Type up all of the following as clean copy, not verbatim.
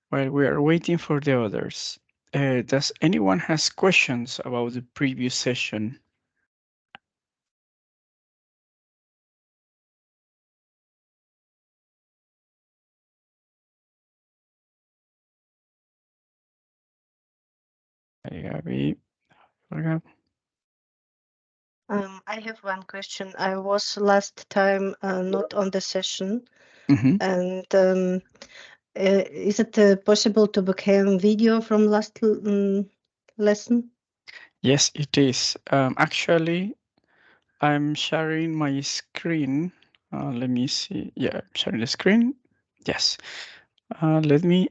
While we are waiting for the others, does anyone has questions about the previous session? Hey, Abby. Olga? I have one question. I was last time not on the session, Mhm. and is it possible to become video from last lesson? Yes, it is. Actually, I'm sharing my screen. Let me see. Yeah, I'm sharing the screen. Yes. Let me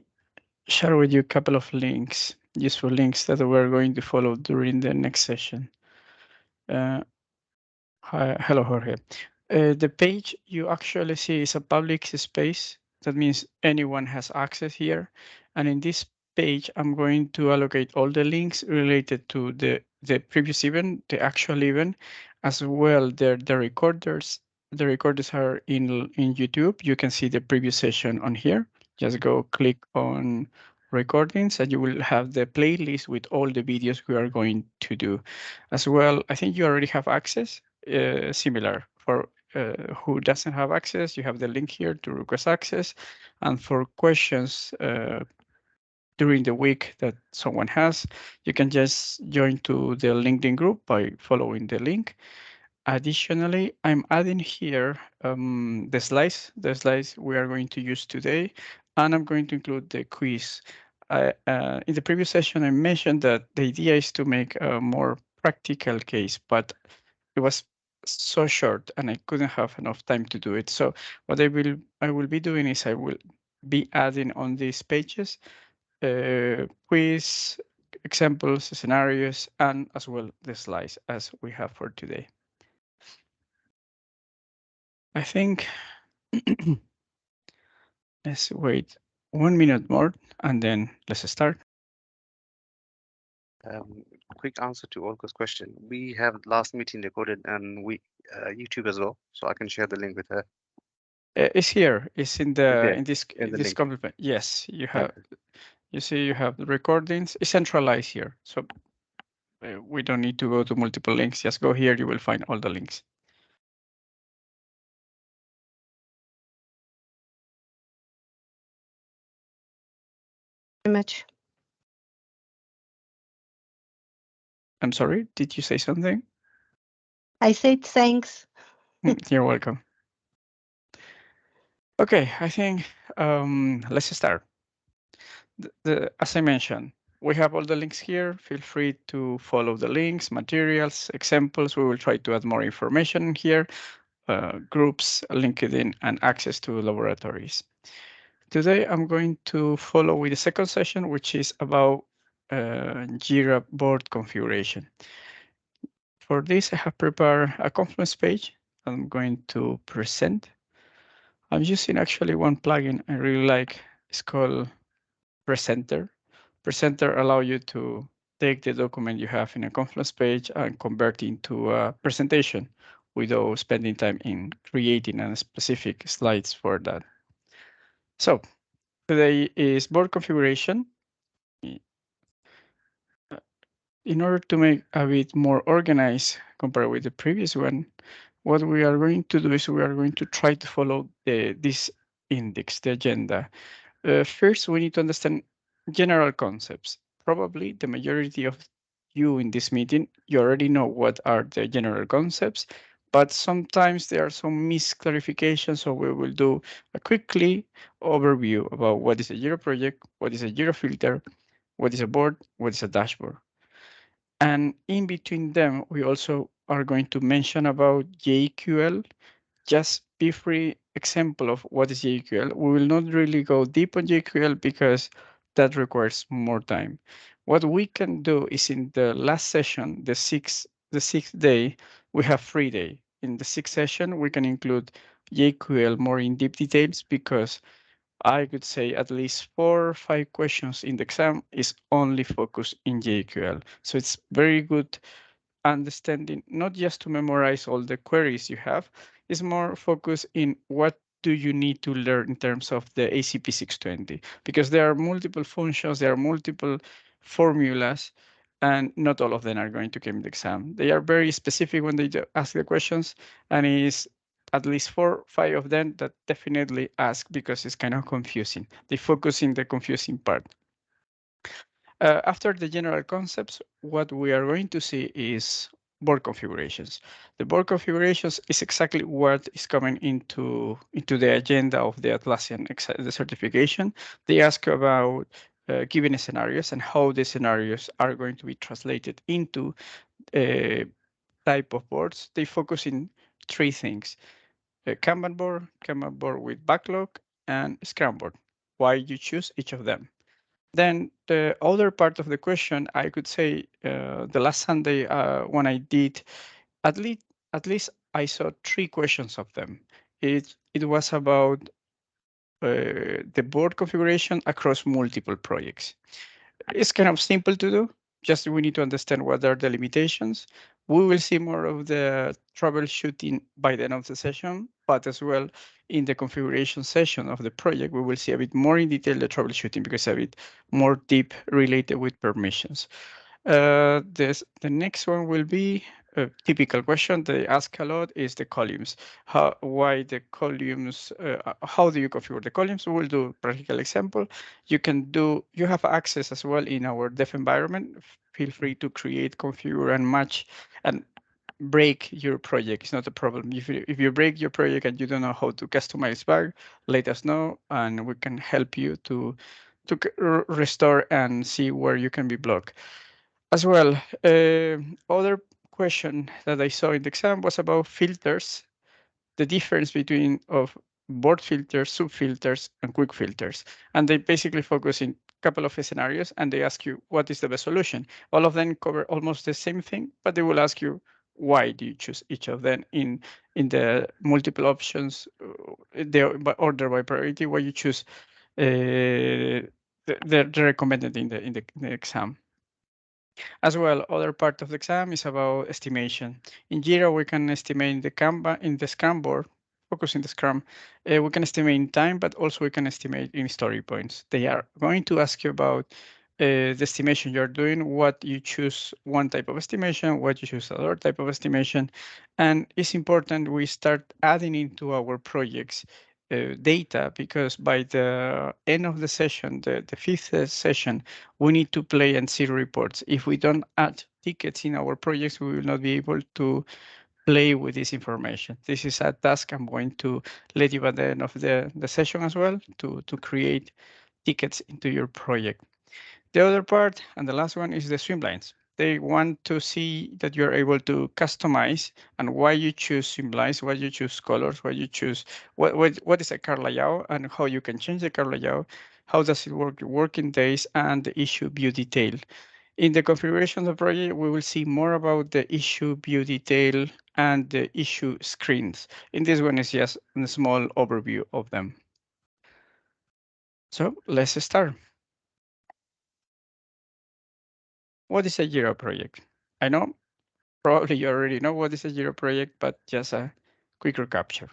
share with you a couple of links, useful links that we're going to follow during the next session. Hello, Jorge. The page you actually see is a public space. That means anyone has access here. And in this page, I'm going to allocate all the links related to the previous event, the actual event, as well. The recorders. The recorders are in YouTube. You can see the previous session on here. Just go click on recordings and you will have the playlist with all the videos we are going to do. As well, I think you already have access. Similar for who doesn't have access, you have the link here to request access. And for questions during the week that someone has, you can just join to the LinkedIn group by following the link. Additionally, I'm adding here the slides we are going to use today, and I'm going to include the quiz. In the previous session, I mentioned that the idea is to make a more practical case, but it was so short and I couldn't have enough time to do it. So what I will be doing is I will be adding on these pages quiz, examples, scenarios, and as well the slides as we have for today. I think let's wait 1 minute more and then let's start. Quick answer to Olga's question. We have last meeting recorded and we YouTube as well, so I can share the link with her. It's here. It's in Is the there in this in the this link? complement. Yes, you have. Okay. You see, you have the recordings. It's centralized here, so we don't need to go to multiple links. Just go here. You will find all the links. Very much. I'm sorry. Did you say something? I said thanks. You're welcome. Okay, I think let's start. As I mentioned, we have all the links here. Feel free to follow the links, materials, examples. We will try to add more information here, groups, LinkedIn, and access to laboratories. Today, I'm going to follow with the second session, which is about Jira board configuration. For this, I have prepared a Confluence page I'm going to present. I'm using actually one plugin I really like. It's called Presenter. Presenter allows you to take the document you have in a Confluence page and convert it into a presentation without spending time in creating a specific slides for that. So today is board configuration. In order to make a bit more organized compared with the previous one, what we are going to do is we are going to try to follow this index, the agenda. First, we need to understand general concepts. Probably the majority of you in this meeting, you already know what are the general concepts, but sometimes there are some misclarifications, so we will do a quickly overview about what is a Jira project, what is a Jira filter, what is a board, what is a dashboard. And in between them, we also are going to mention about JQL. Just be free example of what is JQL. We will not really go deep on JQL because that requires more time. What we can do is in the last session, the sixth day, we have free day. In the sixth session, we can include JQL more in deep details because I could say at least 4 or 5 questions in the exam is only focused in JQL. So it's very good understanding, not just to memorize all the queries you have, is more focused in what do you need to learn in terms of the ACP-620, because there are multiple functions, there are multiple formulas, and not all of them are going to come in the exam. They are very specific when they ask the questions, and is at least 4, 5 of them that definitely ask because it's kind of confusing. They focus in the confusing part. After the general concepts, what we are going to see is board configurations. The board configurations is exactly what is coming into the agenda of the Atlassian the certification. They ask about given scenarios and how the scenarios are going to be translated into type of boards. They focus in three things: a Kanban board with backlog, and Scrum board. Why you choose each of them? Then the other part of the question, I could say, the last Sunday when I did, at least at least I saw 3 questions of them. It was about the board configuration across multiple projects. It's kind of simple to do. Just we need to understand what are the limitations. We will see more of the troubleshooting by the end of the session, but as well in the configuration session of the project, we will see a bit more in detail the troubleshooting because a bit more deep related with permissions. The next one will be a typical question they ask a lot is the columns. Why the columns? How do you configure the columns? We'll do practical example. You have access as well in our dev environment. Feel free to create, configure, and match, and break your project. It's not a problem. If you break your project and you don't know how to customize bug, let us know, and we can help you to restore and see where you can be blocked. As well, other question that I saw in the exam was about filters, the difference between of board filters, sub-filters, and quick filters. And they basically focus in a couple of scenarios, and they ask you, what is the best solution? All of them cover almost the same thing, but they will ask you, why do you choose each of them in the multiple options, the order by priority, why you choose the recommended in the exam. As well, other part of the exam is about estimation. In Jira, we can estimate the Kanban in the Scrum board, focus in the Scrum. We can estimate in time, but also we can estimate in story points. They are going to ask you about the estimation you're doing, what you choose one type of estimation, what you choose other type of estimation. And it's important we start adding into our projects data, because by the end of the session, the fifth session, we need to play and see reports. If we don't add tickets in our projects, we will not be able to play with this information. This is a task I'm going to let you at the end of the session as well to create tickets into your project. The other part, and the last one, is the swimlines. They want to see that you're able to customize and why you choose swimlines, why you choose colors, why you choose what is a car layout and how you can change the car layout, how does it work, your working days, and the issue view detail. In the configuration of the project, we will see more about the issue view detail and the issue screens. In this one is just a small overview of them. So let's start. What is a Jira project? I know probably you already know what is a Jira project, but just a quick recapture.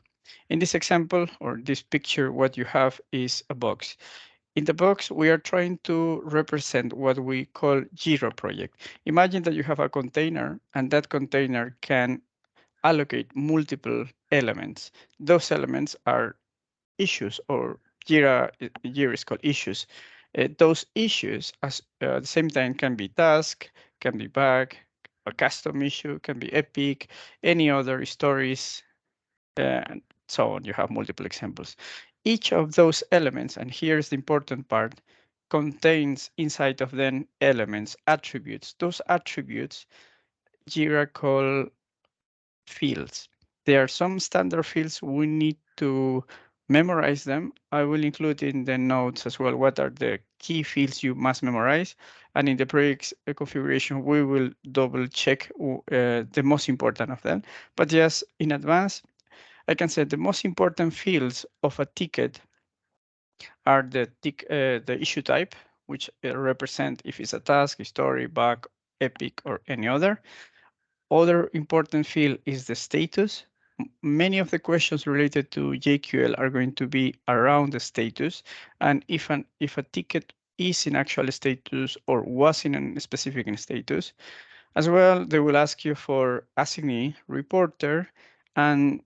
In this example or this picture, what you have is a box. In the box, we are trying to represent what we call Jira project. Imagine that you have a container, and that container can allocate multiple elements. Those elements are issues, or Jira is called issues. Those issues at the same time can be task, can be bug, a custom issue, can be epic, any other stories, and so on. You have multiple examples. Each of those elements, and here's the important part, contains inside of them elements, attributes. Those attributes Jira call fields. There are some standard fields we need to memorize them. I will include in the notes as well what are the key fields you must memorize. And in the project configuration, we will double check the most important of them. But just in advance, I can say the most important fields of a ticket are the issue type, which represent if it's a task, a story, bug, epic, or any other. other important field is the status. Many of the questions related to JQL are going to be around the status. And if a ticket is in actual status or was in a specific status, as well, they will ask you for assignee, reporter, and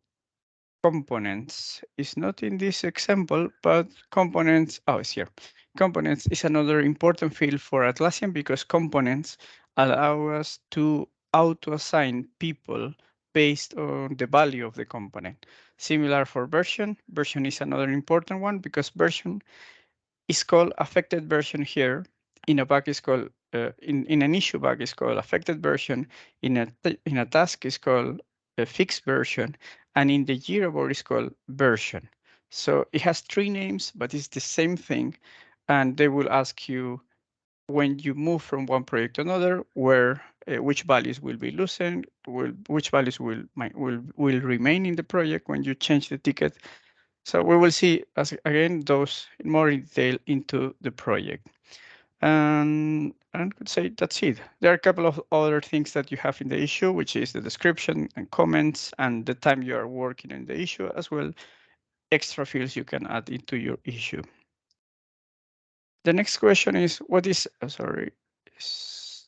components. It's not in this example, but components, oh, it's here. Components is another important field for Atlassian because components allow us to auto-assign people based on the value of the component. Similar for version. Version is another important one because version is called affected version here. In a bug is called in an issue bug is called affected version. In a task is called a fixed version, and in the Jira board is called version. So it has three names, but it's the same thing, and they will ask you when you move from one project to another, where which values will be loosened, which values will remain in the project when you change the ticket. So we will see, as again, those in more detail into the project. And I could say that's it. There are a couple of other things that you have in the issue, which is the description and comments and the time you are working in the issue, as well extra fields you can add into your issue. The next question is, what is, next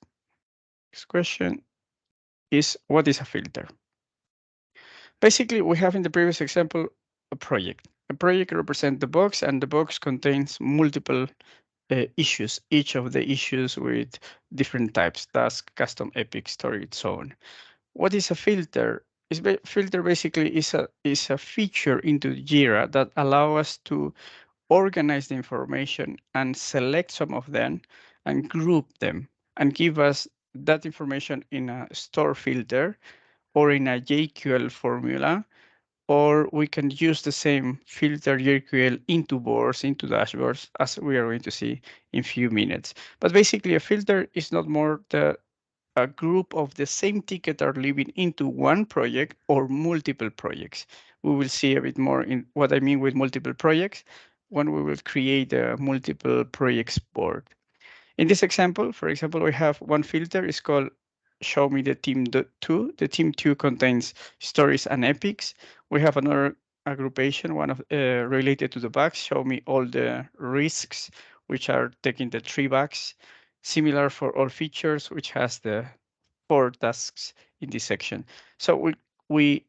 question is, what is a filter? Basically, we have in the previous example, a project. A project represents the box, and the box contains multiple issues, each of the issues with different types, task, custom, epic, storage, so on. What is a filter? Filter basically is a feature into Jira that allow us to organize the information and select some of them and group them and give us that information in a store filter or in a JQL formula, or we can use the same filter JQL into boards, into dashboards, as we are going to see in few minutes. But basically, a filter is not more a group of the same ticket are living into one project or multiple projects. We will see a bit more in what I mean with multiple projects when we will create a multiple projects board. In this example, for example, we have one filter is called show me the team two. The team two contains stories and epics. We have another aggregation, one of related to the bugs. Show me all the risks, which are taking the three bugs. Similar for all features, which has the four tasks in this section. So we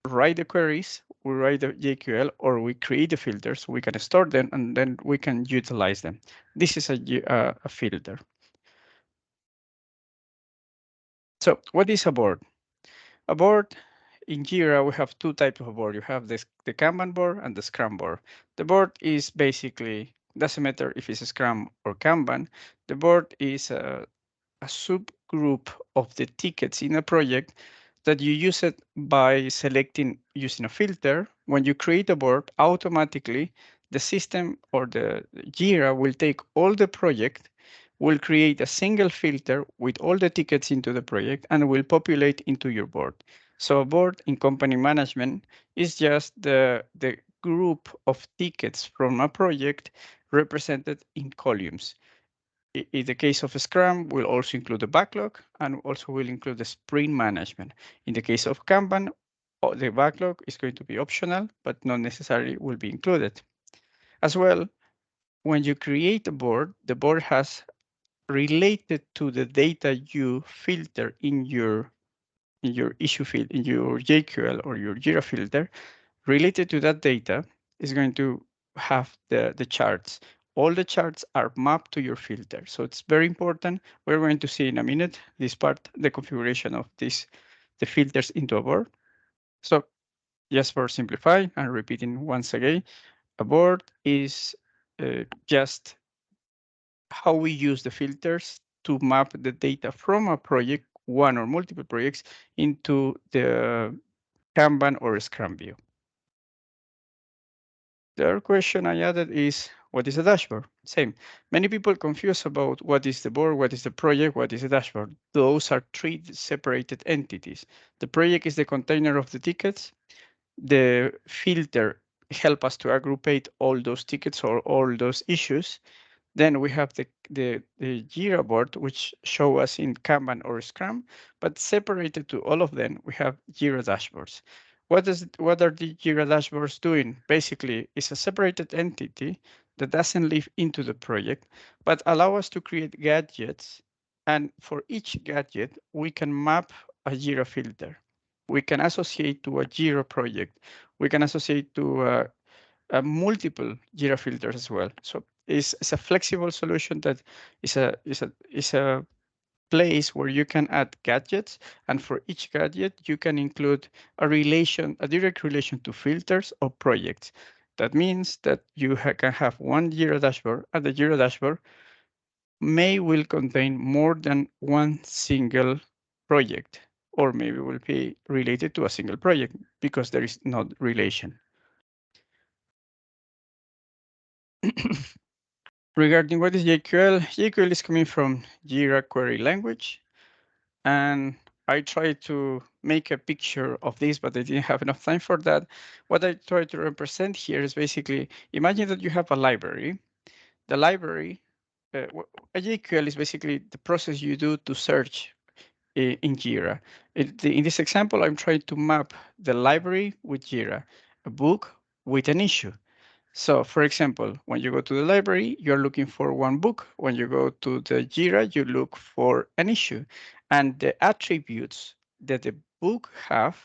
write the queries, we write the JQL, or we create the filters. We can store them, and then we can utilize them. This is a filter. So what is a board? A board in Jira, we have two types of board. You have the Kanban board and the Scrum board. The board is basically, doesn't matter if it's Scrum or Kanban. The board is a subgroup of the tickets in a project that you use it by selecting using a filter. When you create a board, automatically the system or the Jira will take all the project, will create a single filter with all the tickets into the project and will populate into your board. So a board in company management is just the group of tickets from a project represented in columns. In the case of Scrum, we'll also include the backlog and also will include the sprint management. In the case of Kanban, the backlog is going to be optional, but not necessarily will be included. As well, when you create a board, the board has related to the data you filter in your issue field, in your JQL or your Jira filter, related to that data is going to have the charts. All the charts are mapped to your filter. So it's very important. We're going to see in a minute this part, the configuration of the filters into a board. So just for simplifying and repeating once again, a board is just how we use the filters to map the data from a project, one or multiple projects, into the Kanban or Scrum view. The other question I added is, what is a dashboard? Same. Many people confuse about what is the board, what is the project, what is a dashboard. Those are three separated entities. The project is the container of the tickets. The filter help us to aggregate all those tickets or all those issues. Then we have the Jira board, which show us in Kanban or Scrum, but separated to all of them, we have Jira dashboards. What are the Jira dashboards doing? Basically, it's a separated entity that doesn't live into the project, but allow us to create gadgets. And for each gadget, we can map a Jira filter. We can associate to a Jira project. We can associate to multiple Jira filters as well. So it's a flexible solution that is a place where you can add gadgets, and for each gadget you can include a direct relation to filters or projects. That means that you can have one Jira dashboard, and the Jira dashboard will contain more than one single project, or maybe will be related to a single project because there is no relation. Regarding what is JQL, JQL is coming from Jira Query Language. And I tried to make a picture of this, but I didn't have enough time for that. What I try to represent here is basically, imagine that you have a library. The library, a JQL is basically the process you do to search in Jira. In this example, I'm trying to map the library with Jira, a book with an issue. So, for example, when you go to the library, you're looking for one book. When you go to the Jira, you look for an issue. And the attributes that the book have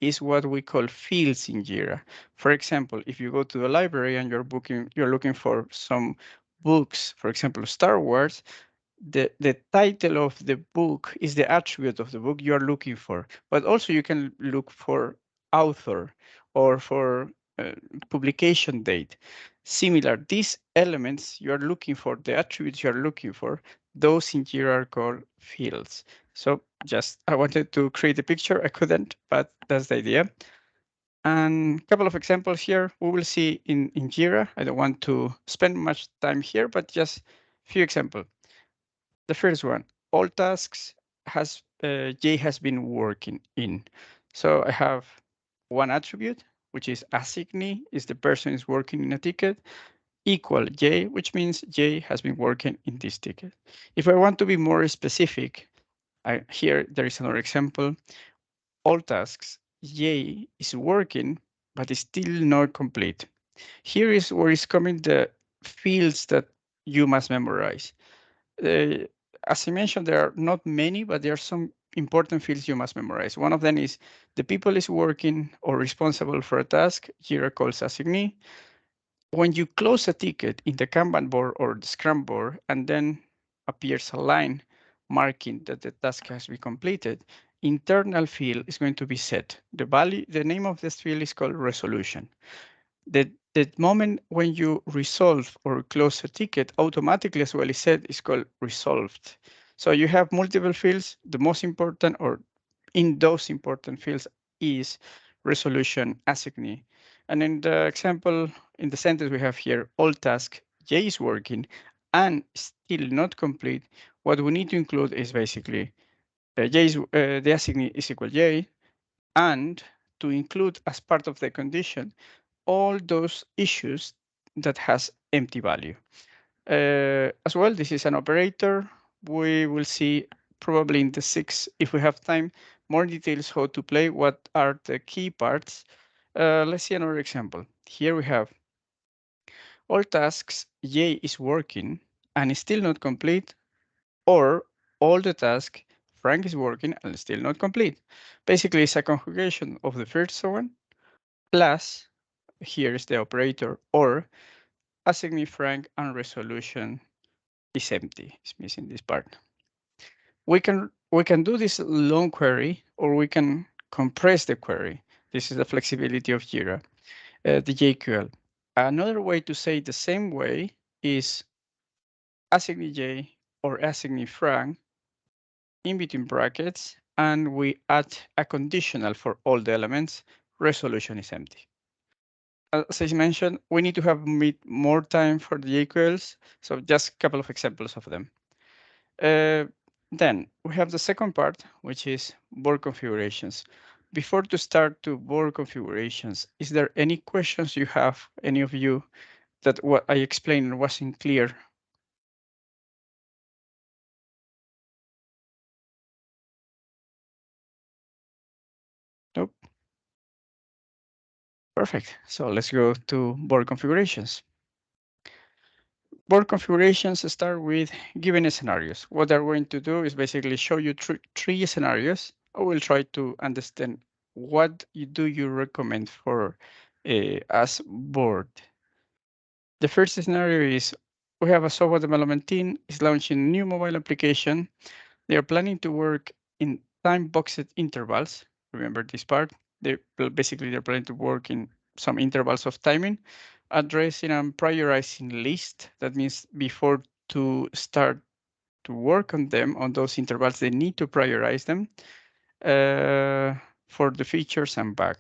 is what we call fields in Jira. For example, if you go to the library and you're looking for some books, for example, Star Wars, the title of the book is the attribute of the book you are looking for, but also you can look for author or for uh, publication date. Similar, these elements you are looking for, the attributes you are looking for, those in Jira are called fields. So just, I wanted to create a picture, I couldn't, but that's the idea. And a couple of examples here we will see in Jira. I don't want to spend much time here, but just a few examples. The first one, all tasks Jay has been working in. So I have one attribute, which is assignee, is the person is working in a ticket, equal Jay, which means Jay has been working in this ticket. If I want to be more specific, here there is another example. All tasks Jay is working, but is still not complete. Here is where is coming the fields that you must memorize. uh, as I mentioned, there are not many, but there are some important fields you must memorize. One of them is the people is working or responsible for a task, Jira calls assignee. When you close a ticket in the Kanban board or the Scrum board, and then appears a line marking that the task has been completed, internal field is going to be set. The name of this field is called resolution. The moment when you resolve or close a ticket, automatically as well is said is called resolved. So you have multiple fields. The most important or in those important fields is resolution assignee. And in the example, in the sentence we have here, all task J is working and still not complete, what we need to include is basically the assignee is equal J, and to include as part of the condition all those issues that has empty value. As well, this is an operator. We will see probably in the 6, if we have time, more details how to play, what are the key parts. Let's see another example. Here we have all tasks J is working and is still not complete, or all the tasks Frank is working and still not complete. Basically, it's a conjugation of the first one plus, here is the operator, or assignee Frank and resolution is empty. It's missing this part. We can do this long query, or we can compress the query. This is the flexibility of Jira, the JQL. Another way to say the same way is assignee J or assignee Frank in between brackets, and we add a conditional for all the elements. Resolution is empty. As I mentioned, we need to have more time for the JQLs, so just a couple of examples of them. Then we have the second part, which is board configurations. Before to start to board configurations, is there any questions you have, any of you, that what I explained wasn't clear? Perfect. So let's go to board configurations. Board configurations start with given scenarios. What they're going to do is basically show you three scenarios. I will try to understand what do you recommend for as board. The first scenario is we have a software development team is launching a new mobile application. They are planning to work in time-boxed intervals. Remember this part? They're planning to work in some intervals of timing, addressing and prioritizing list. That means before to start to work on them on those intervals, they need to prioritize them for the features and bug.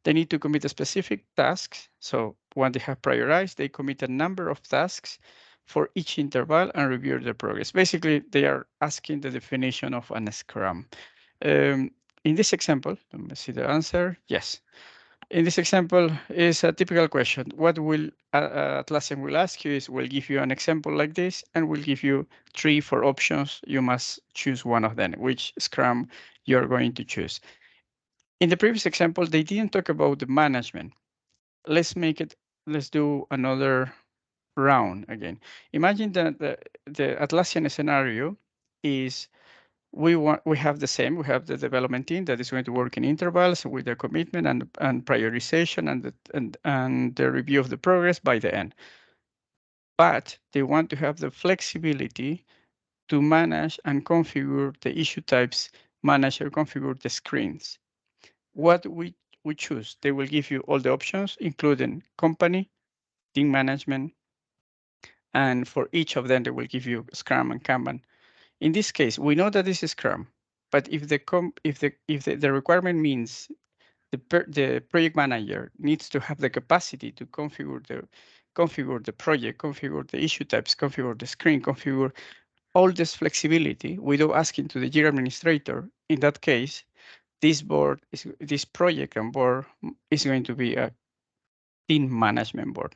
They need to commit a specific tasks. So when they have prioritized, they commit a number of tasks for each interval and review the progress. Basically, they are asking the definition of an Scrum. In this example, let me see the answer. Yes. In this example is a typical question. What will Atlassian will ask you is will give you an example like this and will give you 3-4 options. You must choose one of them, which Scrum you're going to choose. In the previous example, they didn't talk about the management. Let's do another round again. Imagine that the Atlassian scenario is we have the same. We have the development team that is going to work in intervals with the commitment and prioritization and the review of the progress by the end. But they want to have the flexibility to manage and configure the issue types, manage or configure the screens. What we choose, they will give you all the options, including company, team management, and for each of them, they will give you Scrum and Kanban. In this case, we know that this is Scrum, but if the requirement means the project manager needs to have the capacity to configure the project, configure the issue types, configure the screen, configure all this flexibility without asking to the Jira administrator. In that case, this project and board is going to be a team management board.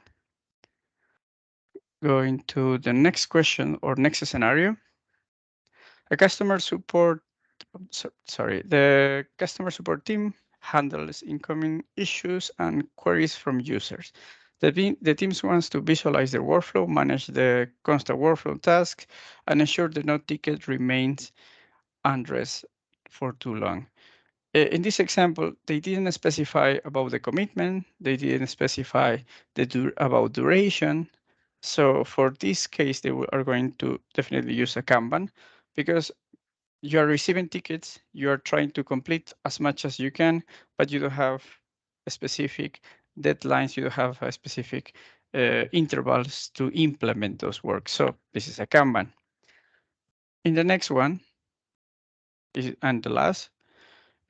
Going to the next question or next scenario. A customer support, the customer support team handles incoming issues and queries from users. The teams wants to visualize their workflow, manage the constant workflow tasks, and ensure that no ticket remains unaddressed for too long. In this example, they didn't specify about the commitment. They didn't specify about duration. So for this case, they are going to definitely use a Kanban because you are receiving tickets, you are trying to complete as much as you can, but you don't have a specific deadlines, you don't have a specific intervals to implement those works. So this is a Kanban. In the next one, and the last,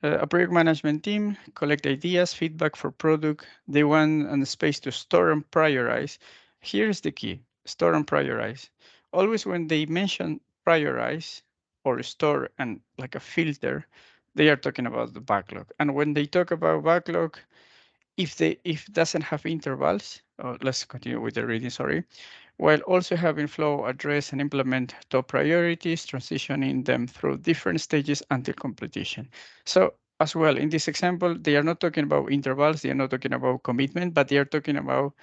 a project management team collect ideas, feedback for product. They want a space to store and prioritize. Here's the key, store and prioritize. Always when they mention prioritize or store and like a filter, they are talking about the backlog. And when they talk about backlog, if it doesn't have intervals, let's continue with the reading, sorry, while also having flow address and implement top priorities, transitioning them through different stages until completion. So as well, in this example, they are not talking about intervals, they are not talking about commitment, but they are talking about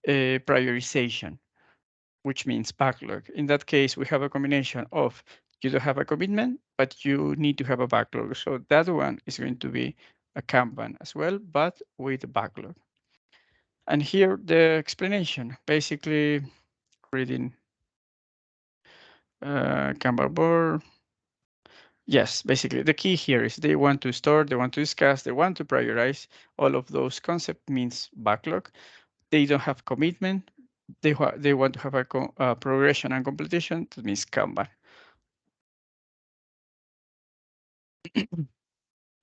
prioritization, which means backlog. In that case, we have a combination of you don't have a commitment, but you need to have a backlog. So that one is going to be a Kanban as well, but with a backlog. And here the explanation, basically reading Kanban board. Yes, basically the key here is they want to store, they want to discuss, they want to prioritize. All of those concepts means backlog. They don't have commitment. They want to have a progression and completion. That means Kanban.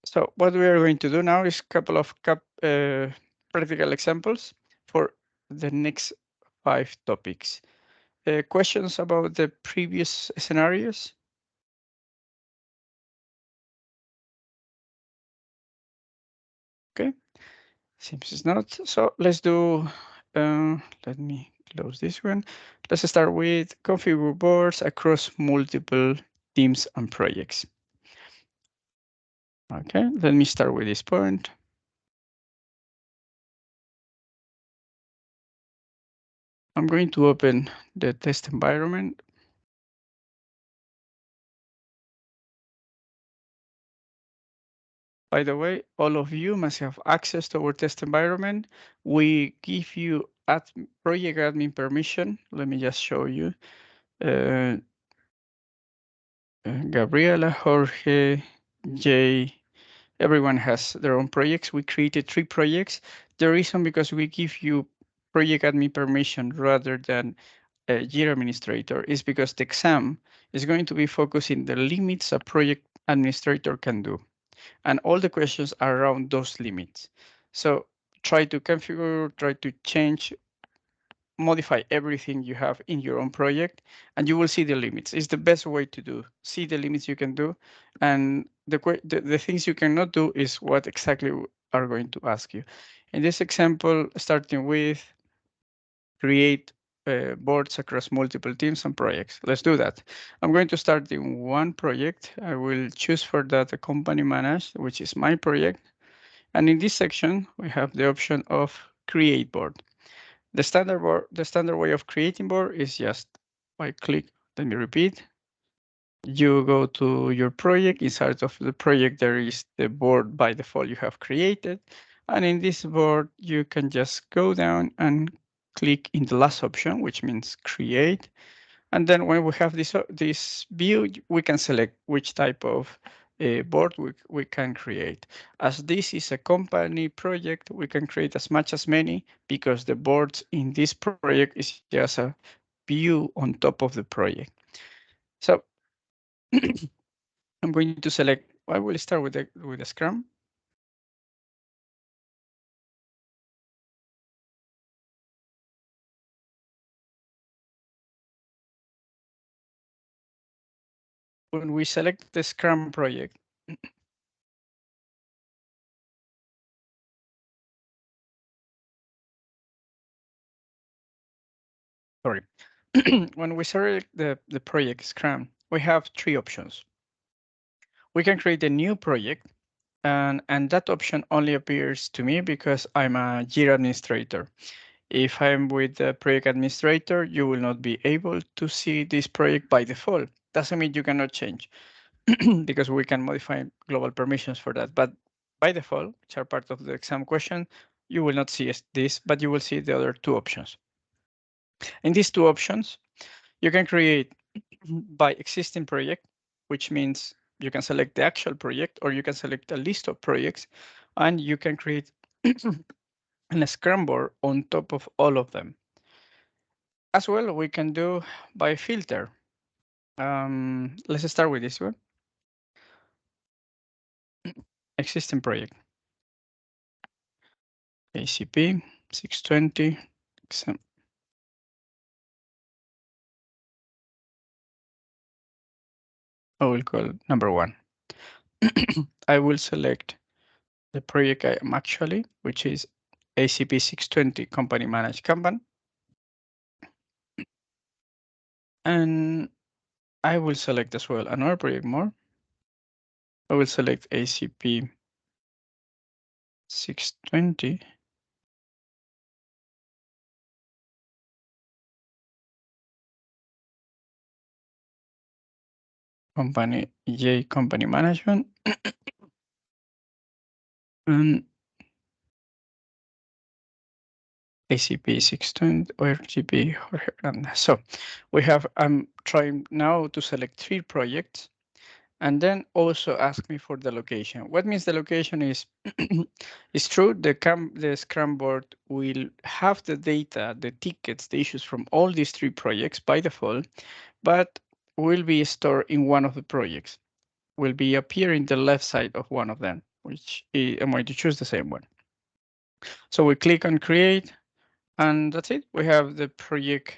So what we are going to do now is a couple of practical examples for the next 5 topics. Questions about the previous scenarios? Okay, seems it's not. So let's do, let me close this one. Let's start with configure boards across multiple teams and projects. Okay, let me start with this point. I'm going to open the test environment. By the way, all of you must have access to our test environment. We give you project admin permission. Let me just show you. Uh, Gabriela, Jorge, Jay, everyone has their own projects. We created 3 projects. The reason because we give you project admin permission rather than a Jira administrator is because the exam is going to be focusing the limits a project administrator can do. And all the questions are around those limits. So try to configure, try to change, modify everything you have in your own project, and you will see the limits. It's the best way to do. See the limits you can do, and the things you cannot do is what exactly are going to ask you. In this example, starting with create boards across multiple teams and projects. Let's do that. I'm going to start in one project. I will choose for that a company managed, which is my project. And in this section, we have the option of create board. The standard way of creating board is just by click, let me repeat. You go to your project. Inside of the project, there is the board by default you have created. And in this board, you can just go down and click in the last option, which means create. And then when we have this view, we can select which type of board we can create. As this is a company project, we can create as much as many because the boards in this project is just a view on top of the project. So I'm going to select, I will start with the Scrum. When we select the Scrum project, sorry, when we select the project Scrum, we have 3 options. We can create a new project, and that option only appears to me because I'm a Jira administrator. If I'm with the project administrator, you will not be able to see this project by default. Doesn't mean you cannot change because we can modify global permissions for that. But by default, which are part of the exam question, you will not see this, but you will see the other 2 options. In these 2 options, you can create by existing project, which means you can select the actual project or you can select a list of projects and you can create a Scrum board on top of all of them. As well, we can do by filter. Let's start with this one. Existing project. ACP-620. I will call number 1. I will select the project I am actually, which is ACP-620 Company Managed Kanban. And I will select as well another project more. I will select ACP 620. Company management. And ACP 620 or GP. So we have, I'm trying now to select 3 projects and then also ask me for the location. What means the location is, it's true, the Scrum board will have the data, the tickets, the issues from all these 3 projects by default, but will be stored in one of the projects, will be appearing the left side of one of them, which I'm going to choose the same one. So we click on create, and that's it. We have the project,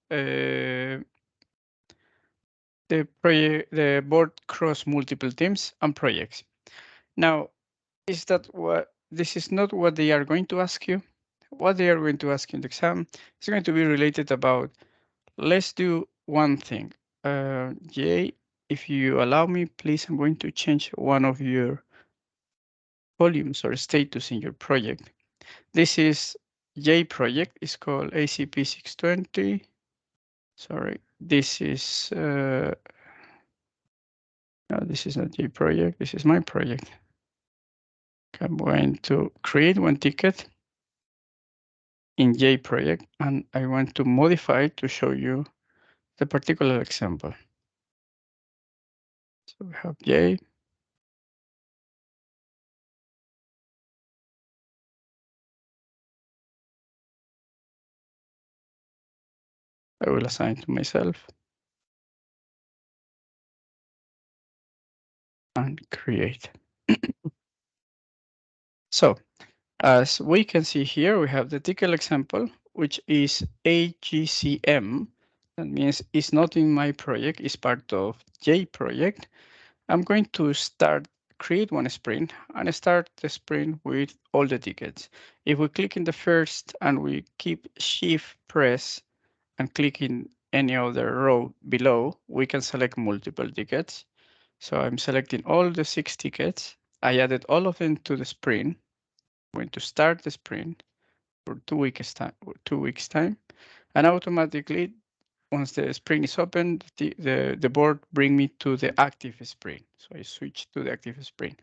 the board cross multiple teams and projects. Now, is that what, this is not what they are going to ask you. What they are going to ask you in the exam is going to be related about, let's do one thing. Jay, if you allow me, please, I'm going to change one of your volumes or status in your project. This is J project is called ACP-620. Sorry, this is no, this is not J project. This is my project. I'm going to create one ticket in J project, and I want to modify to show you the particular example. So we have J. I will assign to myself and create. So as we can see here, we have the ticket example, which is AGCM. That means it's not in my project, it's part of J project. I'm going to create one sprint and start the sprint with all the tickets. If we click in the first and we keep shift press and click in any other row below, we can select multiple tickets. So I'm selecting all the 6 tickets. I added all of them to the sprint. I'm going to start the sprint for 2 weeks time, and automatically once the sprint is open, the board bring me to the active sprint. So I switch to the active sprint.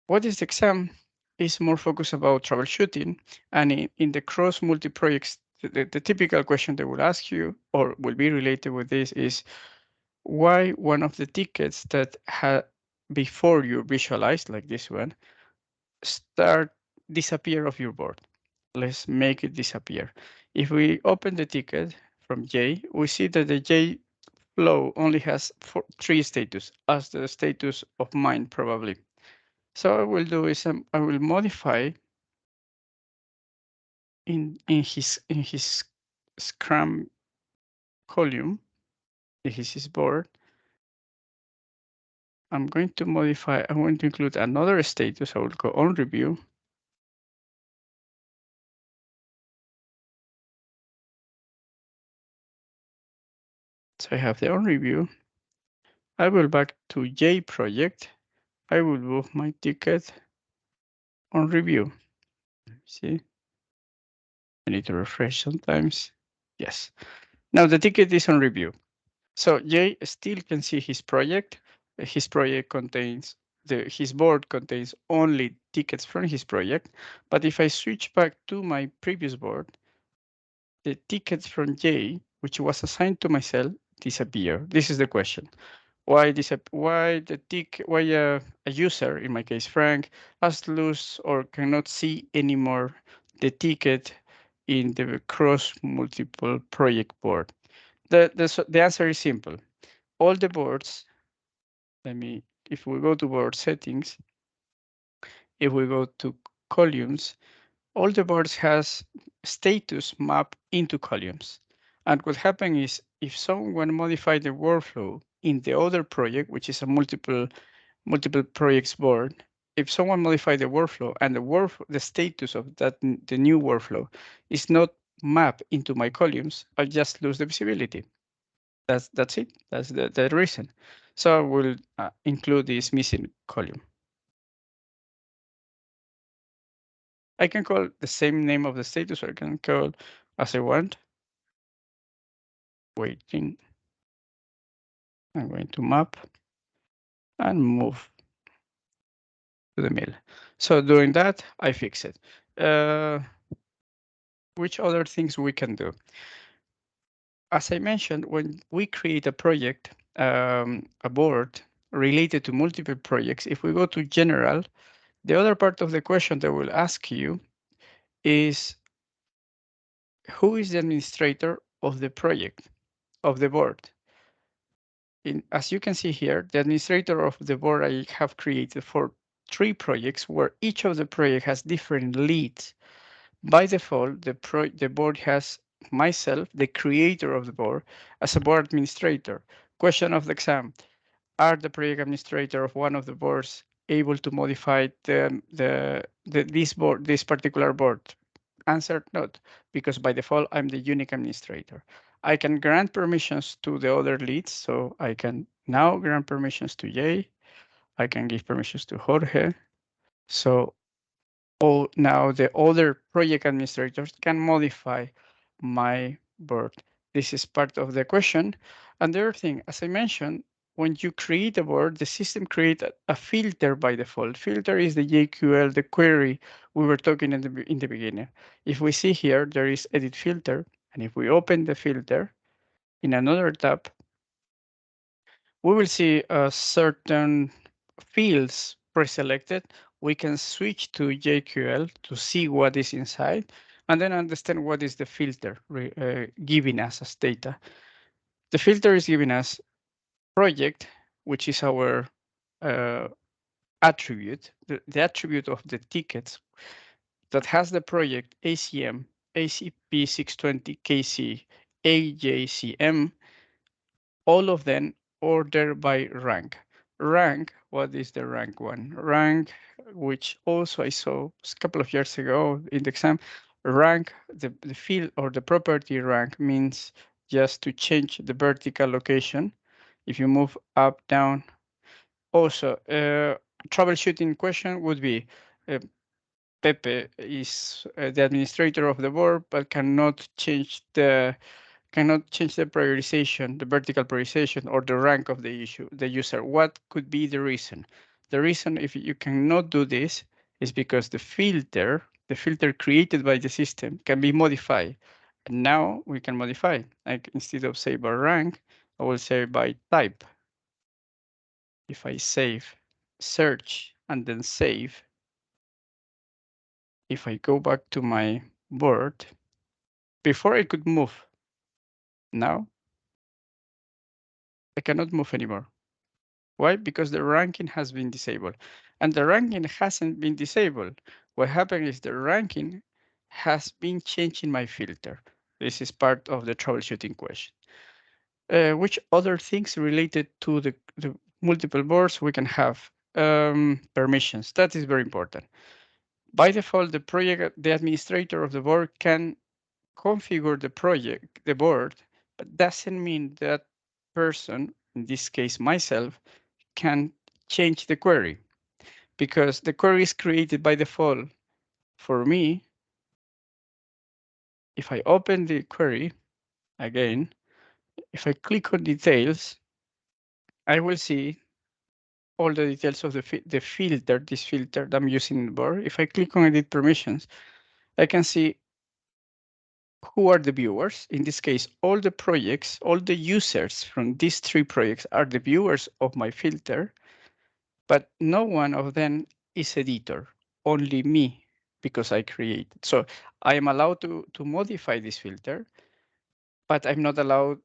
What is the exam is more focused about troubleshooting, and in the cross multi-projects, the typical question they will ask you or will be related with this is why one of the tickets that had before you visualized, like this one, start disappear of your board. Let's make it disappear. If we open the ticket from J, we see that the J flow only has 3 status, as the status of mine probably. So what I will do is I will modify in his Scrum column, his board. I'm going to modify. I want to include another status. I will go on review. So I have the on review. I will back to J project. I will move my ticket on review. See, I need to refresh sometimes. Yes. Now the ticket is on review. So Jay still can see his project. His project contains his board contains only tickets from his project. But if I switch back to my previous board, the tickets from Jay, which was assigned to myself, disappear. This is the question. Why a user, in my case Frank, has lose or cannot see anymore the ticket in the cross multiple project board? The answer is simple. All the boards, if we go to board settings, if we go to columns, all the boards has status map into columns. And what happens is if someone modify the workflow in the other project, which is a multiple projects board, if someone modify the workflow and the status of the new workflow is not mapped into my columns, I just lose the visibility. That's it. That's the reason. So I will include this missing column. I can call the same name of the status, or I can call as I want. Waiting. I'm going to map and move to the middle. So doing that, I fix it. Which other things we can do? As I mentioned, when we create a project, a board related to multiple projects, if we go to general, the other part of the question that will ask you is who is the administrator of the project, of the board? As you can see here, the administrator of the board I have created for 3 projects where each of the project has different leads. By default, the board has myself, the creator of the board, as a board administrator. Question of the exam: are the project administrator of one of the boards able to modify this particular board? Answer: not, because by default I'm the unique administrator. I can grant permissions to the other leads, so I can now grant permissions to Jay. I can give permissions to Jorge. So now the other project administrators can modify my board. This is part of the question. And the other thing, as I mentioned, when you create a board, the system creates a filter by default. Filter is the JQL, the query we were talking in the beginning. If we see here, there is edit filter. And if we open the filter in another tab, we will see certain fields pre-selected. We can switch to JQL to see what is inside and then understand what is the filter giving us as data. The filter is giving us project, which is our uh, attribute, the attribute of the tickets that has the project ACM, ACP-620, KC, AJCM, all of them ordered by rank. Rank, what is the rank one? Rank, which also I saw a couple of years ago in the exam, rank, the field or the property rank means just to change the vertical location. If you move up, down. Also, troubleshooting question would be, uh, Pepe is the administrator of the board, but cannot change the prioritization, the vertical prioritization, or the rank of the user. What could be the reason? The reason if you cannot do this is because the filter created by the system can be modified. And now we can modify. Like instead of say by rank, I will say by type. If I save, search, and then save, if I go back to my board, before I could move, now I cannot move anymore. Why? Because the ranking has been disabled. And the ranking hasn't been disabled. What happened is the ranking has been changing my filter. This is part of the troubleshooting question. Which other things related to the multiple boards we can have? Permissions. That is very important. By default, the administrator of the board can configure the board, but doesn't mean that person, in this case myself, can change the query because the query is created by default for me. If I open the query again, if I click on details, I will see all the details of the filter, this filter that I'm using in the board. If I click on edit permissions, I can see who are the viewers. In this case, all the projects, all the users from these 3 projects are the viewers of my filter, but no one of them is editor, only me, because I created. So I am allowed to modify this filter, but I'm not allowed,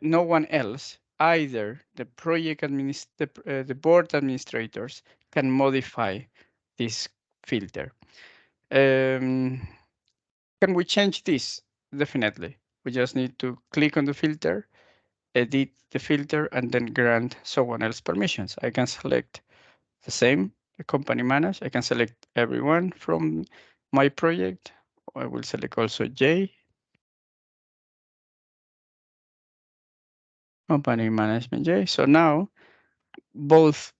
no one else, either the board administrators can modify this filter. Can we change this? Definitely. We just need to click on the filter, edit the filter, and then grant someone else permissions. I can select the same, the company manage. I can select everyone from my project. I will select also J, company management J. So now both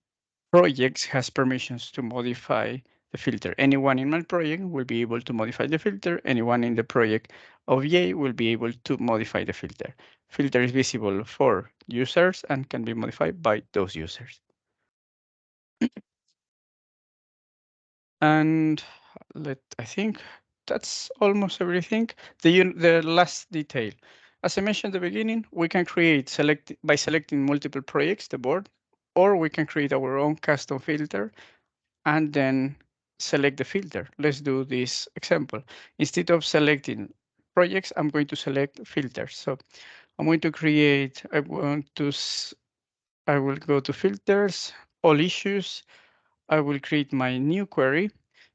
projects has permissions to modify the filter. Anyone in my project will be able to modify the filter. Anyone in the project of J will be able to modify the filter. Filter is visible for users and can be modified by those users. And I think that's almost everything. The last detail. As I mentioned at the beginning, we can create by selecting multiple projects, the board, or we can create our own custom filter and then select the filter. Let's do this example. Instead of selecting projects, I'm going to select filters. So I'm going to create, I will go to filters, all issues. I will create my new query.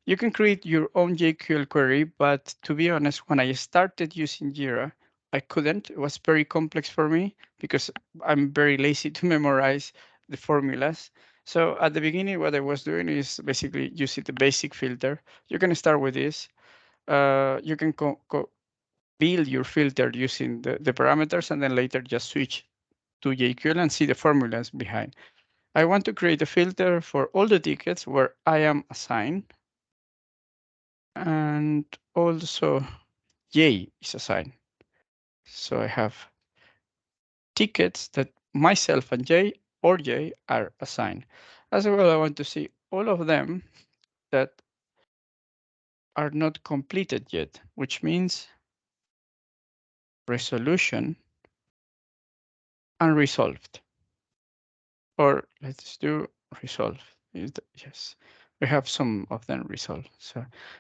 You can create your own JQL query, but to be honest, when I started using Jira, I couldn't. It was very complex for me because I'm very lazy to memorize the formulas. So at the beginning, what I was doing is basically using the basic filter. You can start with this. You can build your filter using the parameters and then later just switch to JQL and see the formulas behind. I want to create a filter for all the tickets where I am assigned. And also J is assigned. So I have tickets that myself and J or J are assigned. As well, I want to see all of them that are not completed yet, which means resolution unresolved. Or let's do resolve. Yes, we have some of them resolved. So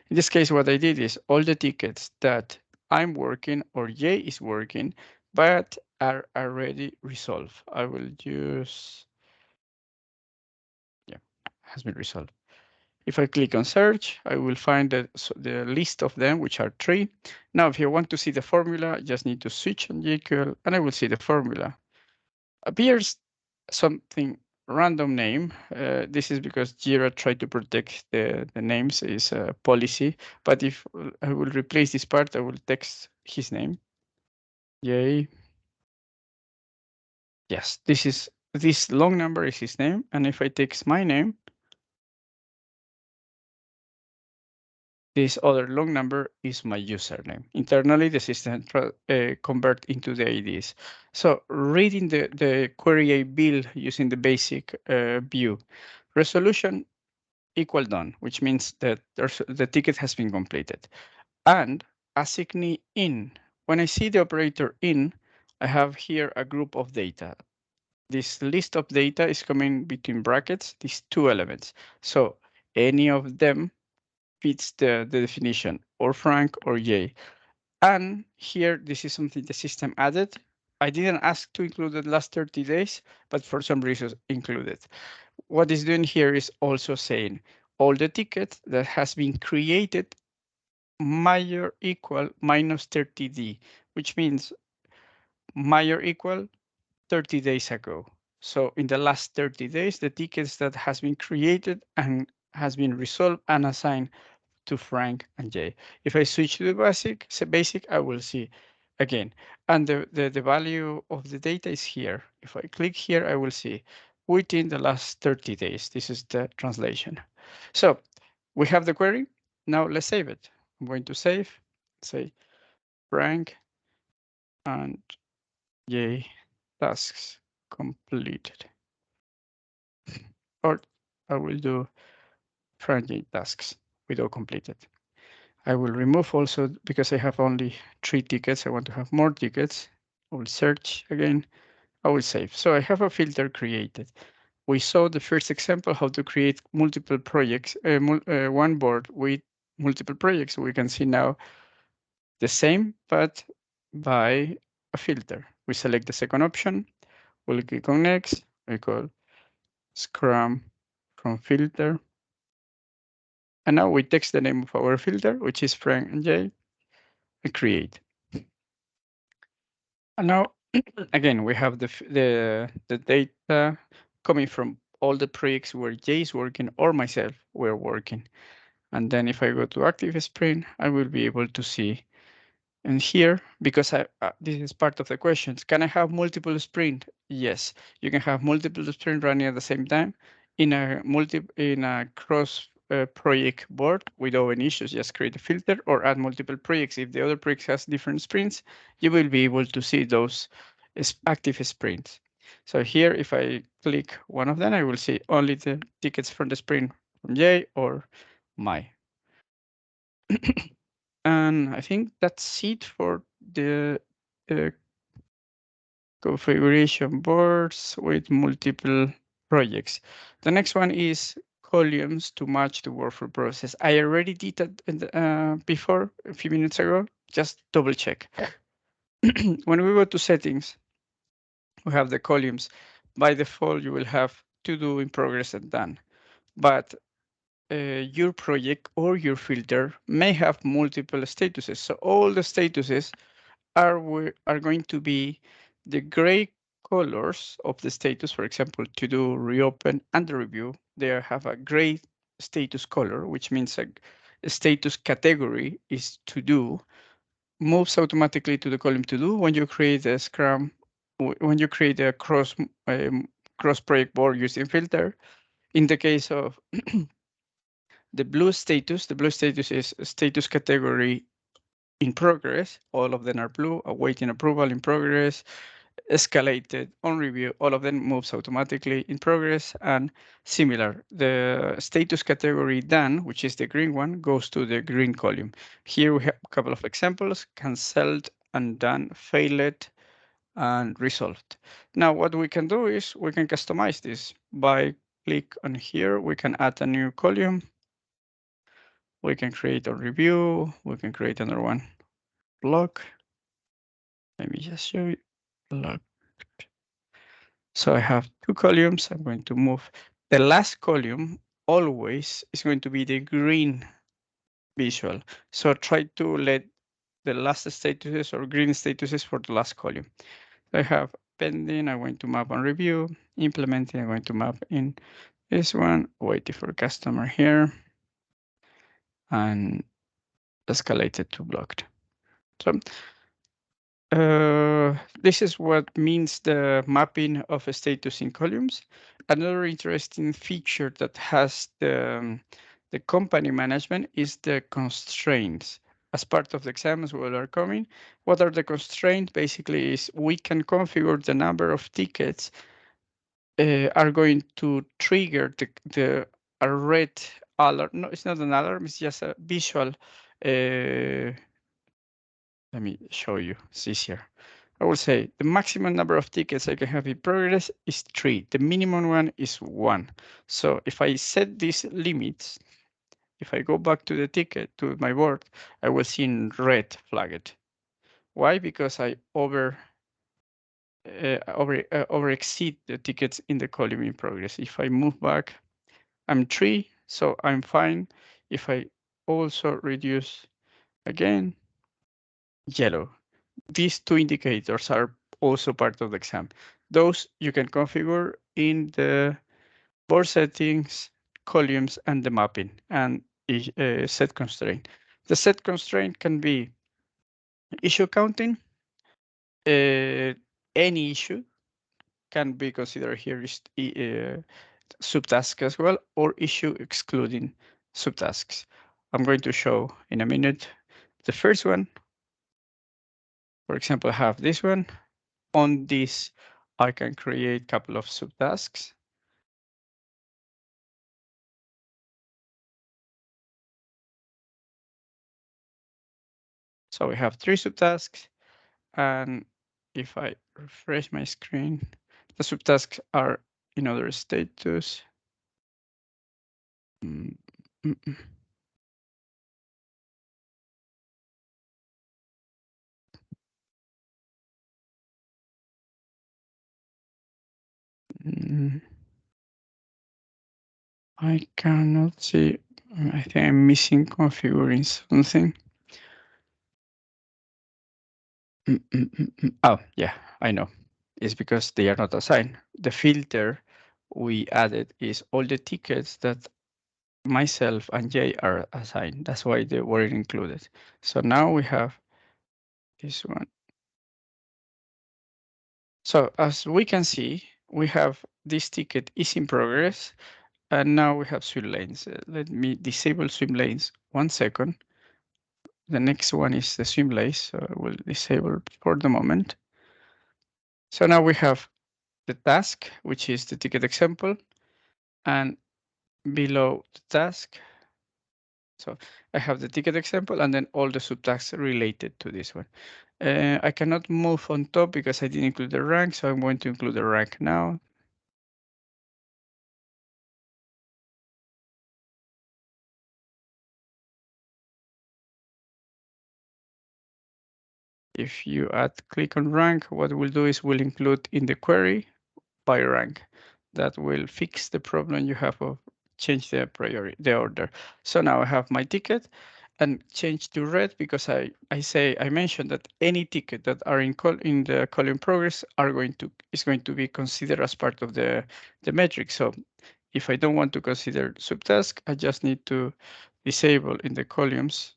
in this case, what I did is all the tickets that I'm working or J is working, but are already resolved. I will use, yeah, has been resolved. If I click on search, I will find the list of them, which are 3. Now, if you want to see the formula, just need to switch on WiQU, and I will see the formula. Appears something random name. This is because Jira tried to protect the names is a policy. But if I will replace this part, I will text his name. Yay. Yes, this long number is his name. And if I text my name, this other long number is my username. Internally, the system convert into the IDs. So reading the query I build using the basic view, resolution equal done, which means that the ticket has been completed. And assignee in, when I see the operator in, I have here a group of data. This list of data is coming between brackets, these 2 elements. So any of them fits the definition, or Frank or J. And here, this is something the system added. I didn't ask to include the last 30 days, but for some reasons included. What it's doing here is also saying all the tickets that has been created major equal minus 30D, which means major equal 30 days ago. So in the last 30 days, the tickets that has been created and has been resolved and assigned to Frank and Jay. If I switch to the basic, I will see again. And the value of the data is here. If I click here, I will see within the last 30 days. This is the translation. So we have the query. Now let's save it. I'm going to save, say Frank and Jay tasks completed. Or I will do Frank Jay tasks without completed. I will remove also because I have only 3 tickets. I want to have more tickets. I will search again. I will save. So I have a filter created. We saw the first example how to create multiple projects, one board with multiple projects. We can see now the same, but by a filter. We select the second option. We'll click on next. We call Scrum from filter. And now we text the name of our filter, which is Frank and Jay, and create. And now, again, we have the data coming from all the projects where Jay is working or myself we're working. And then if I go to active sprint, I will be able to see. And here, because this is part of the questions, can I have multiple sprint? Yes, you can have multiple sprint running at the same time in a cross project board without any issues. Just create a filter or add multiple projects. If the other project has different sprints, you will be able to see those active sprints. So here, if I click one of them, I will see only the tickets from the sprint from J or my. And I think that's it for the uh, configuration boards with multiple projects. The next one is columns to match the workflow process. I already did that before, a few minutes ago. Just double check. When we go to settings, we have the columns. By default, you will have to do, in progress, and done. But your project or your filter may have multiple statuses. So all the statuses are going to be the gray colors of the status. For example, to do, reopen, and review, they have a gray status color, which means a status category is to do, moves automatically to the column to do when you create a Scrum, when you create a cross project board using filter. In the case of The blue status is status category in progress. All of them are blue, awaiting approval in progress, escalated on review. All of them moves automatically in progress, and similar. The status category done, which is the green one, goes to the green column. Here we have a couple of examples: canceled, undone, failed, and resolved. Now what we can do is we can customize this by click on here. We can add a new column. We can create a review. We can create another one. Block. Let me just show you. Block. So I have two columns. I'm going to move. The last column always is going to be the green visual. So try to let the last statuses or green statuses for the last column. I have pending. I'm going to map on review. Implementing. I'm going to map in this one. Waiting for customer here. And escalated to blocked. So this is what means the mapping of a status in columns. Another interesting feature that has the company management is the constraints. As part of the exams what are coming, what are the constraints? Basically is we can configure the number of tickets are going to trigger a red alert. No, it's not an alarm, it's just a visual. Let me show you, it's easier. I will say the maximum number of tickets I can have in progress is 3. The minimum one is 1. So if I set these limits, if I go back to the ticket, to my board, I will see in red flagged. Why? Because I over exceed the tickets in the column in progress. If I move back, I'm 3, so I'm fine. If I also reduce again, yellow. These two indicators are also part of the exam. Those you can configure in the board settings, columns, and the mapping, and set constraint. The set constraint can be issue counting. Any issue can be considered here is subtask as well, or issue excluding subtasks. I'm going to show in a minute the first one. For example, I have this one. On this, I can create a couple of subtasks. So we have 3 subtasks, and if I refresh my screen, the subtasks are in other status. Mm, mm, mm. Mm. I cannot see. I think I'm missing configuring something. Oh, yeah, I know. It's because they are not assigned. The filter we added is all the tickets that myself and Jay are assigned. That's why they weren't included. So now we have this one. So as we can see, we have this ticket is in progress, and now we have swim lanes. Let me disable swim lanes 1 second. The next one is the swim lanes, so I will disable for the moment. So now we have the task, which is the ticket example, and below the task. So I have the ticket example and then all the subtasks related to this one. I cannot move on top because I didn't include the rank, so I'm going to include the rank now. If you click on rank, what we'll do is we'll include in the query by rank. That will fix the problem you have of change the priority, the order. So now I have my ticket and change to red because I mentioned that any ticket that are in the column progress is going to be considered as part of the metric. So if I don't want to consider subtask, I just need to disable in the columns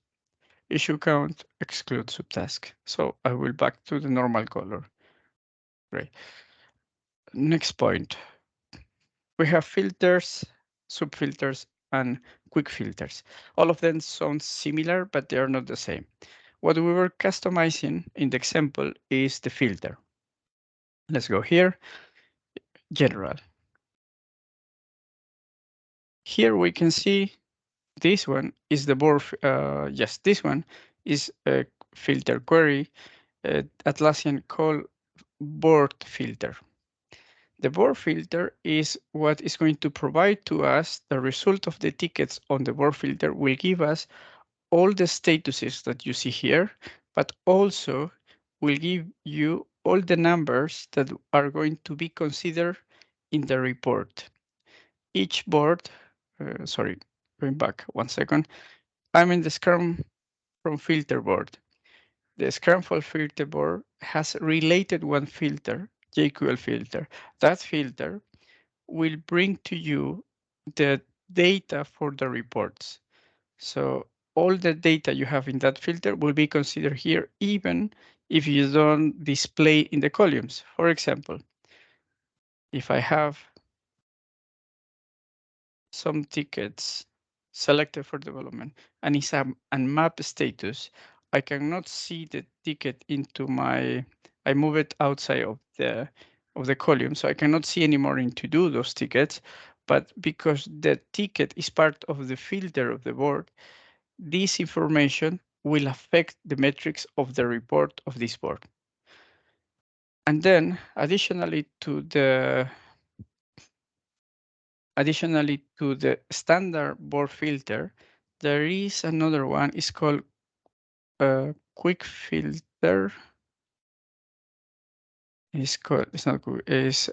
issue count exclude subtask. So I will back to the normal color. Great. Next point. We have filters, subfilters, and quick filters. All of them sound similar, but they are not the same. What we were customizing in the example is the filter. Let's go here, general. Here we can see this one is the board. Yes, this one is a filter query, Atlassian call board filter. The board filter is what is going to provide to us the result of the tickets on the board filter will give us all the statuses that you see here, but also will give you all the numbers that are going to be considered in the report. Each board, sorry, going back 1 second. I'm in the Scrum from filter board. The Scrum for filter board has related one filter, JQL filter. That filter will bring to you the data for the reports. So all the data you have in that filter will be considered here, even if you don't display in the columns. For example, if I have some tickets selected for development and it's a unmapped status, I cannot see the ticket into my, I move it outside of the column, so I cannot see anymore into do those tickets. But because the ticket is part of the filter of the board, this information will affect the metrics of the report of this board. And then additionally to the standard board filter, there is another one. It's called quick filter. It's not good. It's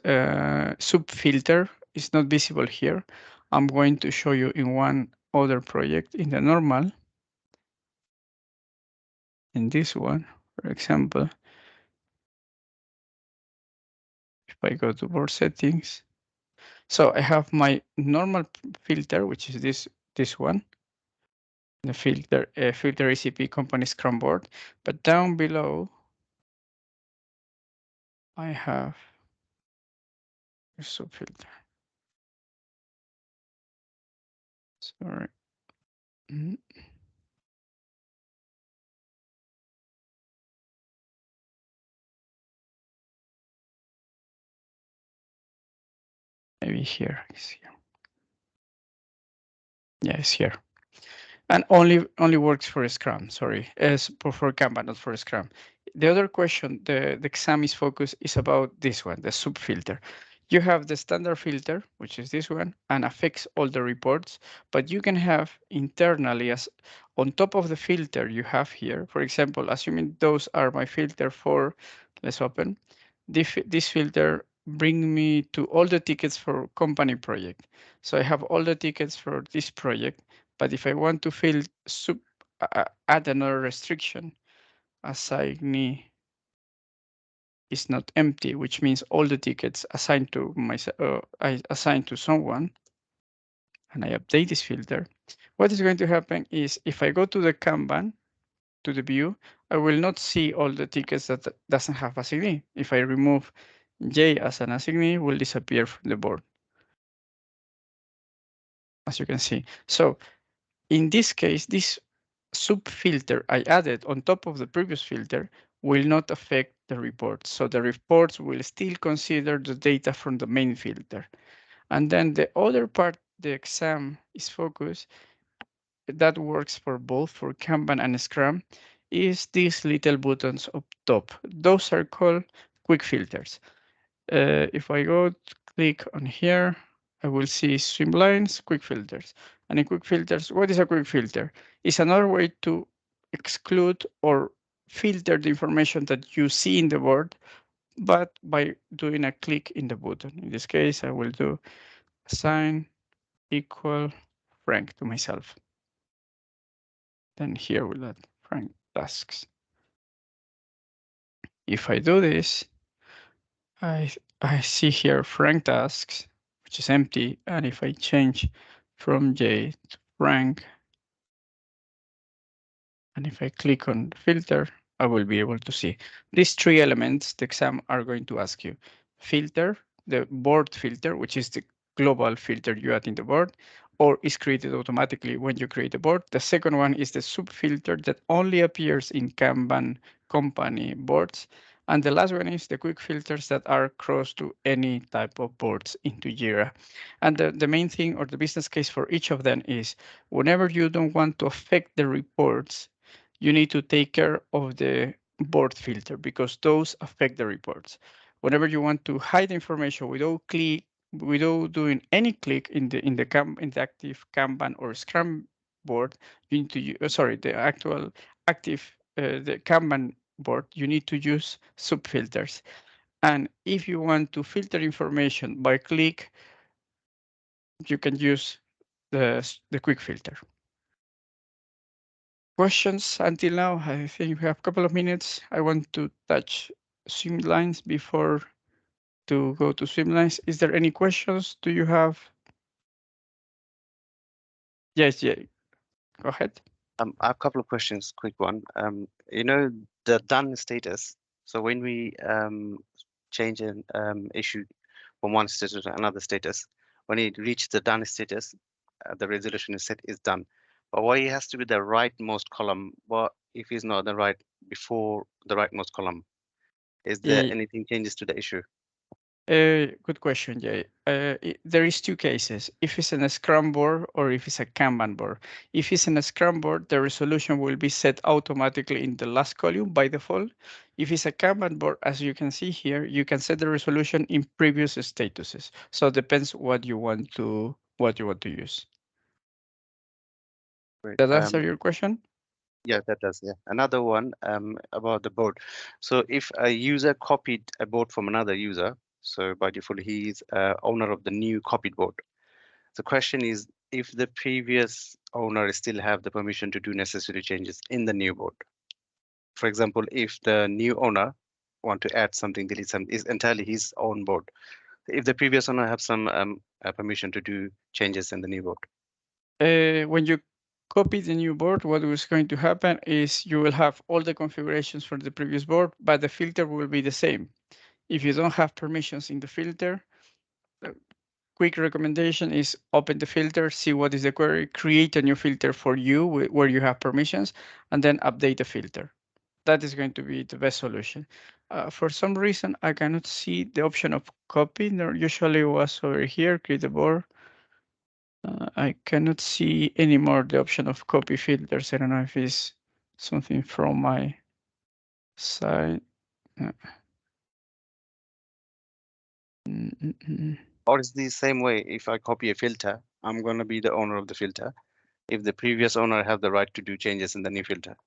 sub filter. It's not visible here. I'm going to show you in one other project in the normal. In this one, for example, if I go to board settings, so I have my normal filter, which is this one, the filter ACP company Scrum board. But down below, I have a subfilter. Sorry. Maybe here. It's here. Yeah, it's here. And only works for Scrum. Sorry, as for Kanban, not for Scrum. The other question, the exam is focused is about this one, the sub filter. You have the standard filter, which is this one, and affects all the reports. But you can have internally, as on top of the filter you have here, for example, assuming those are my filter for, let's open, this filter bring me to all the tickets for company project. So I have all the tickets for this project, but if I want to add another restriction, assignee is not empty, which means all the tickets assigned to myself, I assign to someone, and I update this filter. What is going to happen is if I go to the Kanban, to the view, I will not see all the tickets that doesn't have assignee. If I remove J as an assignee, will disappear from the board, as you can see. So in this case, this sub filter I added on top of the previous filter will not affect the reports. So the reports will still consider the data from the main filter. And then the other part, the exam is focused, that works for both for Kanban and Scrum, is these little buttons up top. Those are called quick filters. If I go to click on here, I will see streamlines, quick filters. And in quick filters, what is a quick filter? It's another way to exclude or filter the information that you see in the board, but by doing a click in the button. In this case, I will do assign equal Frank to myself. Then here we'll add Frank tasks. If I do this, I see here Frank tasks, which is empty. And if I change from J to Frank, and if I click on filter, I will be able to see these three elements the exam are going to ask you. Filter, the board filter, which is the global filter you add in the board, or is created automatically when you create a board. The second one is the subfilter that only appears in Kanban company boards. And the last one is the quick filters that are cross to any type of boards into Jira. And the main thing or the business case for each of them is whenever you don't want to affect the reports, you need to take care of the board filter because those affect the reports. Whenever you want to hide information without doing any click in the active Kanban or Scrum board, you need to the actual active the Kanban board, you need to use subfilters. And if you want to filter information by click, you can use the quick filter. Questions until now? I think we have a couple of minutes. I want to touch Swimlines before to go to Swimlines. Is there any questions? Do you have? Yes, yeah. Go ahead. I have a couple of questions, quick one. You know, the done status. So when we change an issue from one status to another status, when it reaches the done status, the resolution is set is done. But why it has to be the rightmost column? What if it's not the right before the rightmost column? Is there Yeah, anything changes to the issue? good question, Jay. There is two cases. If it's in a Scrum board or if it's a Kanban board. If it's in a Scrum board, the resolution will be set automatically in the last column by default. If it's a Kanban board, as you can see here, you can set the resolution in previous statuses. So it depends what you want to use. Great. That answer your question? Yeah, that does. Yeah. Another one about the board. So if a user copied a board from another user, so by default he's owner of the new copied board. The question is if the previous owner still have the permission to do necessary changes in the new board. For example, if the new owner want to add something, delete something, is entirely his own board. If the previous owner have some permission to do changes in the new board. When you copy the new board, what is going to happen is you will have all the configurations for the previous board, but the filter will be the same. If you don't have permissions in the filter, quick recommendation is open the filter, see what is the query, create a new filter for you where you have permissions, and then update the filter. That is going to be the best solution. For some reason, I cannot see the option of copy. There usually was over here, create a board. I cannot see anymore the option of copy filters. I don't know if it's something from my side. Uh, Or it's the same way, if I copy a filter, I'm going to be the owner of the filter. If the previous owner have the right to do changes in the new filter.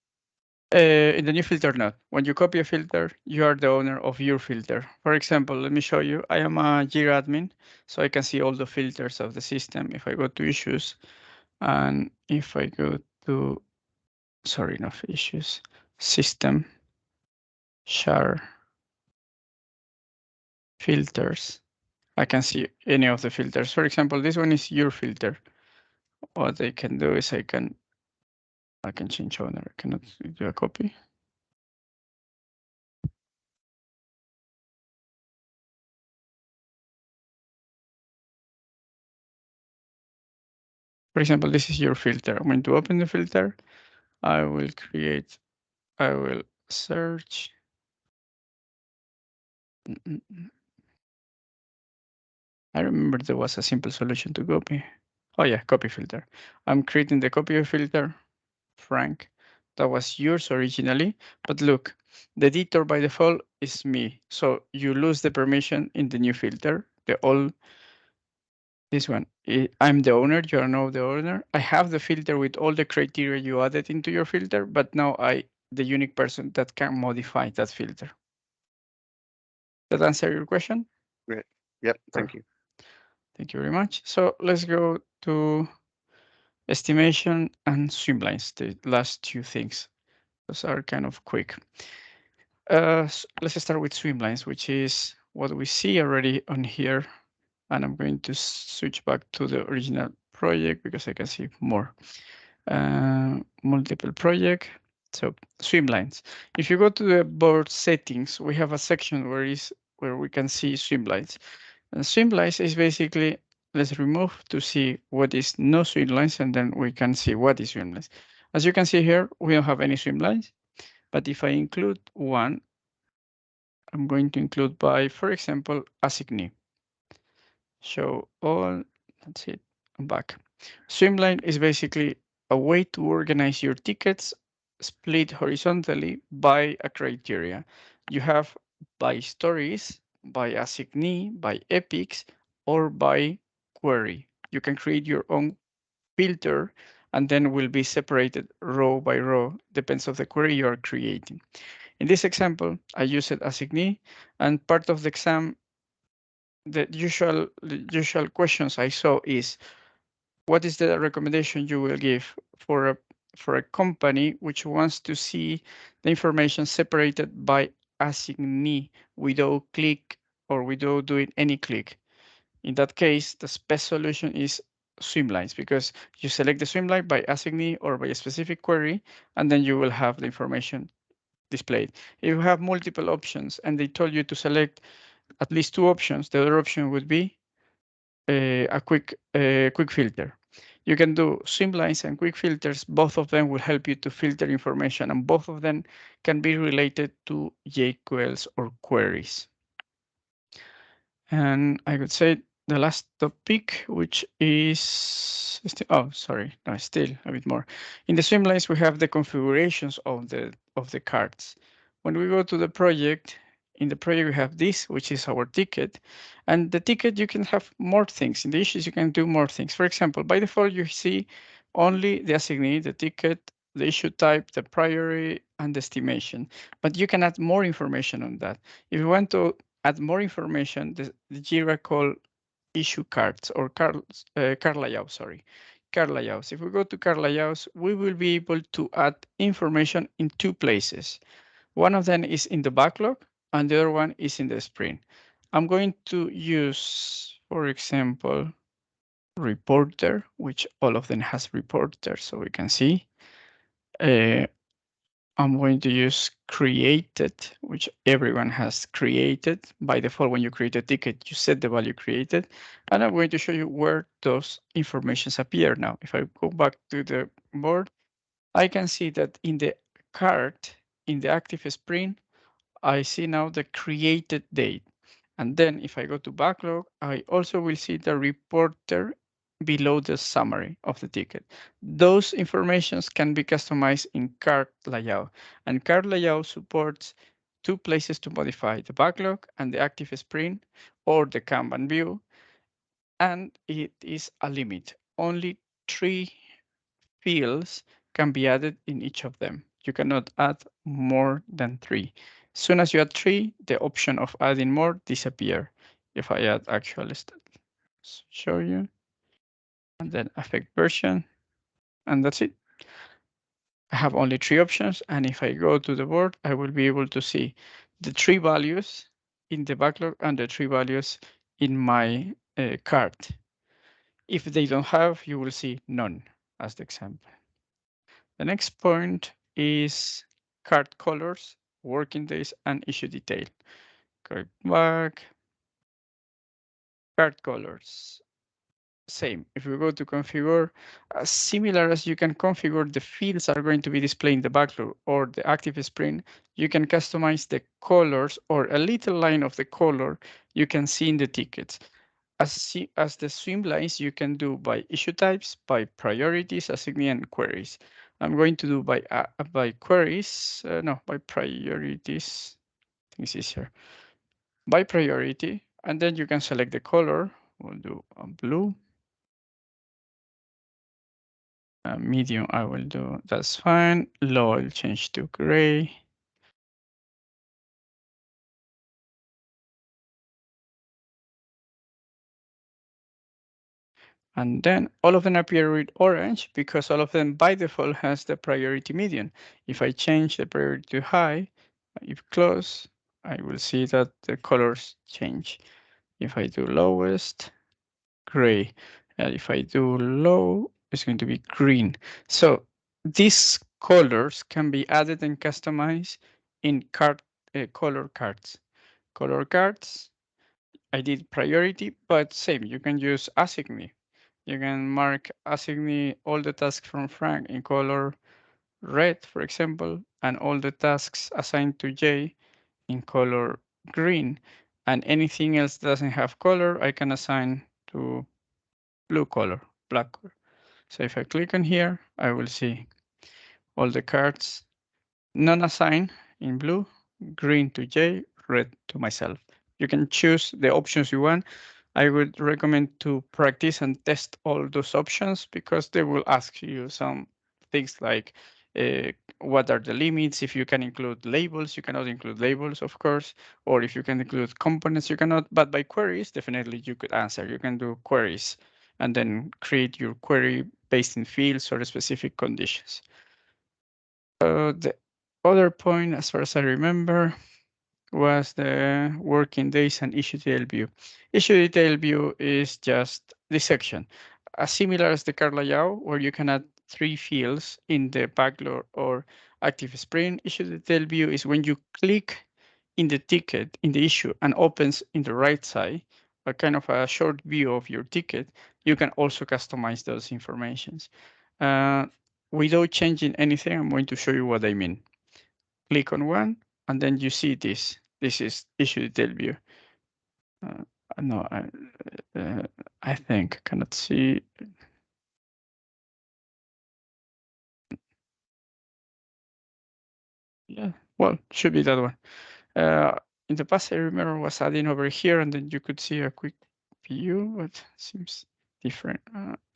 In the new filter, not. When you copy a filter, you are the owner of your filter. For example, let me show you. I am a Jira admin, so I can see all the filters of the system. If I go to issues, and if I go to, sorry, not issues, system, share, filters, I can see any of the filters. For example, this one is your filter. What I can do is I can change owner. I cannot do a copy. For example, this is your filter. I'm going to open the filter. I will search. I remember there was a simple solution to copy. Oh yeah, copy filter. I'm creating the copy filter, Frank. That was yours originally, but look, the editor by default is me. So you lose the permission in the new filter. This one, I'm the owner, you are now the owner. I have the filter with all the criteria you added into your filter, but now the unique person that can modify that filter. That answer your question? Great. Yep. Thank you. Thank you very much. So let's go to estimation and swimlines, the last two things. Those are kind of quick. Let's start with swimlines, which is what we see already on here. And I'm going to switch back to the original project because I can see more. Multiple project. So swimlines. If you go to the board settings, we have a section where we can see swimlines. And swimlines is basically let's remove to see what is no swim lines, and then we can see what is swim lines. As you can see here, we don't have any swim lines, but if I include one, I'm going to include by, for example, assignee. Show all, that's it, I'm back. Swimline is basically a way to organize your tickets split horizontally by a criteria. You have by stories, by assignee, by epics, or by query. You can create your own filter and then will be separated row by row, depends of the query you are creating. In this example, I used assignee, and part of the exam, the usual questions I saw is, what is the recommendation you will give for a company which wants to see the information separated by assignee without click or without doing any click? In that case, the best solution is swimlines, because you select the swimline by assignee or by a specific query, and then you will have the information displayed. If you have multiple options and they told you to select at least two options, the other option would be a quick filter. You can do swimlines and quick filters. Both of them will help you to filter information, and both of them can be related to JQLs or queries. And I would say the last topic, which is oh, sorry, no, still a bit more. In the swimlines, we have the configurations of the cards. When we go to the project, in the project we have this, which is our ticket, and the ticket you can have more things. In the issues, you can do more things. For example, by default, you see only the assignee, the ticket, the issue type, the priority, and the estimation. But you can add more information on that. If you want to add more information, the Jira call issue cards or card layouts, sorry. Card layouts. If we go to card layouts, we will be able to add information in two places. One of them is in the backlog and the other one is in the sprint. I'm going to use, for example, reporter, which all of them has reporter, so we can see. I'm going to use created, which everyone has created. By default, when you create a ticket, you set the value created. And I'm going to show you where those informations appear now. If I go back to the board, I can see that in the card, in the active sprint, I see now the created date. And then if I go to backlog, I also will see the reporter below the summary of the ticket. Those informations can be customized in card layout, and card layout supports two places to modify the backlog and the active sprint or the Kanban view. And it is a limit. Only 3 fields can be added in each of them. You cannot add more than 3. As soon as you add 3, the option of adding more disappear. If I add actual stats, show you, and then affect version, and that's it. I have only 3 options, and if I go to the board, I will be able to see the 3 values in the backlog and the 3 values in my card. If they don't have, you will see none as the example. The next point is card colors, working days, and issue detail. Go back, card colors. Same. If we go to configure, similar as you can configure the fields are going to be displayed in the backlog or the active sprint, you can customize the colors or a little line of the color you can see in the tickets. As the swim lines, you can do by issue types, by priorities, assignee, and queries. I'm going to do by queries, no, by priorities. I think it's easier. By priority, and then you can select the color. We'll do blue. Medium, I will do, that's fine. Low, I'll change to gray. And then all of them appear with orange because all of them by default has the priority median. If I change the priority to high, if close, I will see that the colors change. If I do lowest, gray. And if I do low, it's going to be green. So these colors can be added and customized in color cards. Color cards, I did priority, but same, you can use assign. You can mark assign all the tasks from Frank in color red, for example, and all the tasks assigned to Jay in color green. And anything else that doesn't have color, I can assign to blue color, black color. So if I click on here, I will see all the cards non-assigned in blue, green to Jay, red to myself. You can choose the options you want. I would recommend to practice and test all those options because they will ask you some things like what are the limits, if you can include labels, you cannot include labels, of course, or if you can include components, you cannot. But by queries, definitely you could answer. You can do queries and then create your query based in fields or specific conditions. The other point, as far as I remember, was the working days and issue detail view. Issue detail view is just this section, as similar as the card layout, where you can add 3 fields in the backlog or active sprint. Issue detail view is when you click in the ticket in the issue and opens in the right side, a kind of a short view of your ticket. You can also customize those informations. Uh, Without changing anything, I'm going to show you what I mean. Click on one, and then you see this. This is issue detail view. Uh, no, I think cannot see. Yeah, well, should be that one. In the past, I remember was adding over here, and then you could see a quick view, but seems different.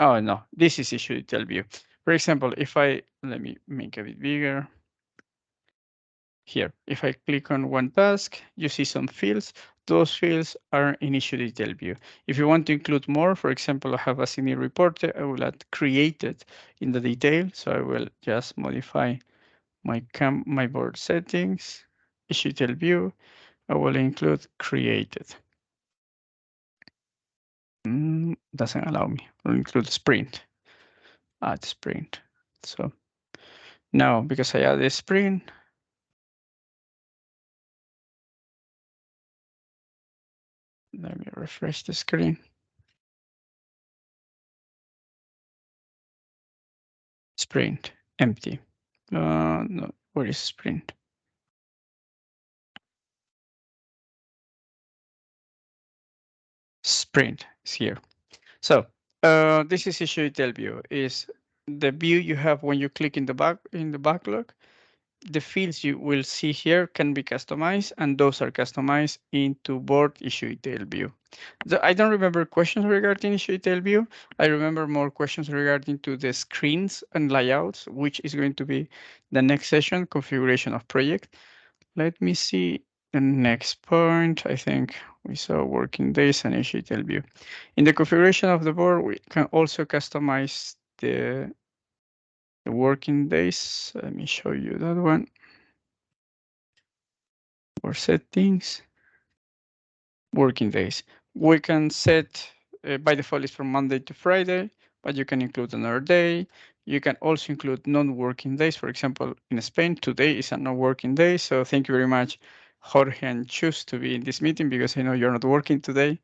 Oh no, this is issue detail view. For example, if let me make a bit bigger. Here, if I click on one task, you see some fields. Those fields are in issue detail view. If you want to include more, for example, I have a senior reporter, I will add created in the detail. So I will just modify my board settings, issue detail view. I will include created. Doesn't allow me. I'll include sprint. Add sprint. So now, because I added sprint, let me refresh the screen. Sprint, empty. No, where is sprint? Sprint is here. So this is issue detail view. Is the view you have when you click in the backlog. The fields you will see here can be customized, and those are customized into board issue detail view. I don't remember questions regarding issue detail view. I remember more questions regarding to the screens and layouts, which is going to be the next session, configuration of project. Let me see the next point. I think we saw working days and issue detail view. In the configuration of the board, we can also customize the working days. Let me show you that one. For settings, working days. We can set by default is from Monday to Friday, but you can include another day. You can also include non-working days. For example, in Spain, today is a non-working day. So thank you very much, Jorge and Chus, to be in this meeting because I know you're not working today.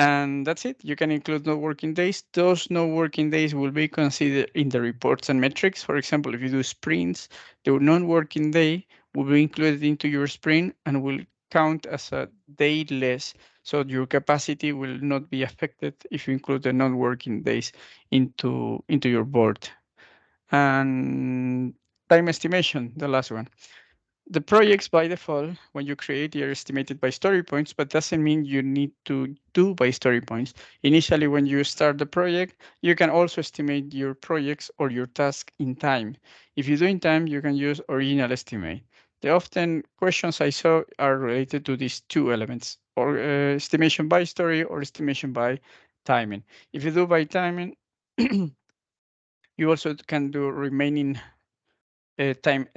And that's it. You can include no working days. Those no working days will be considered in the reports and metrics. For example, if you do sprints, the non-working day will be included into your sprint and will count as a day less. So your capacity will not be affected if you include the non-working days into your board. And time estimation, the last one. The projects by default, when you create, they are estimated by story points, but doesn't mean you need to do by story points. Initially, when you start the project, you can also estimate your projects or your task in time. If you do in time, you can use original estimate. The often questions I saw are related to these two elements, or estimation by story or estimation by timing. If you do by timing, you also can do remaining time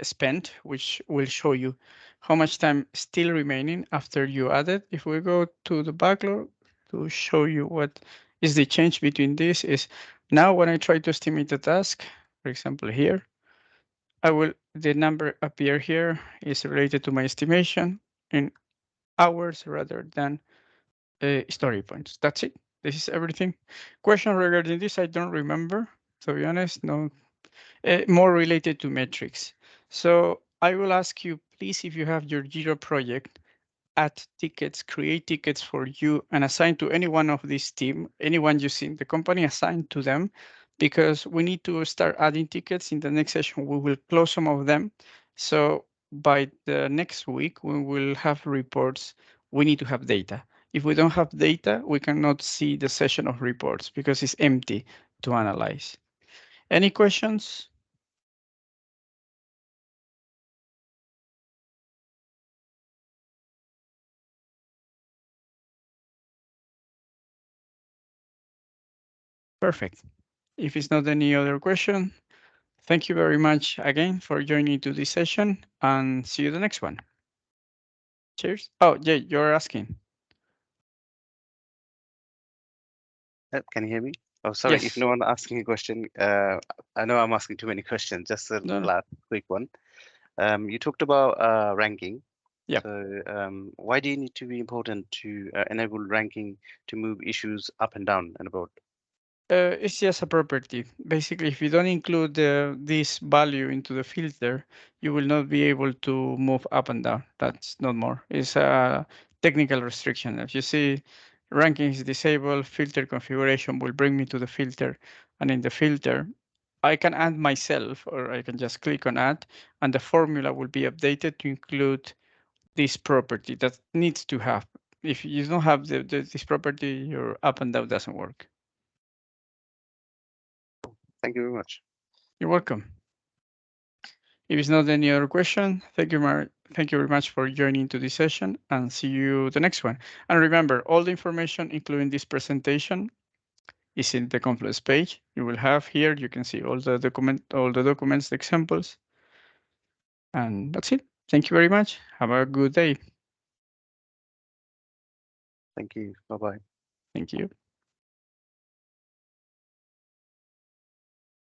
spent, which will show you how much time still remaining after you add it. If we go to the backlog to show you what is the change between this is now when I try to estimate the task, for example, here, the number appear here is related to my estimation in hours rather than story points. That's it. This is everything. Question regarding this, I don't remember, to be honest. No, more related to metrics. So I will ask you, please, if you have your Jira project, add tickets, create tickets for you and assign to any one of this team, anyone you see in the company, assign to them, because we need to start adding tickets. In the next session, we will close some of them. So by the next week, we will have reports. We need to have data. If we don't have data, we cannot see the session of reports because it's empty to analyze. Any questions? Perfect. If it's not any other question, thank you very much again for joining to this session and see you the next one. Cheers. Oh, yeah, you're asking. Can you hear me? Oh, sorry, if Yes. no one asking a question, I know I'm asking too many questions, just a No, no. last quick one. You talked about ranking. Yeah. So why do you need to be important to enable ranking to move issues up and down and about? It's just a property. Basically, if you don't include this value into the filter, you will not be able to move up and down. That's not more. It's a technical restriction. If you see ranking is disabled, filter configuration will bring me to the filter. And in the filter, I can add myself, or I can just click on add, and the formula will be updated to include this property that needs to have. If you don't have this property, your up and down doesn't work. Thank you very much. You're welcome. If it's not any other question, thank you very much for joining to this session and see you the next one. And remember, all the information, including this presentation, is in the Confluence page. You will have here, you can see all the documents, the examples. And that's it. Thank you very much. Have a good day. Thank you. Bye-bye. Thank you.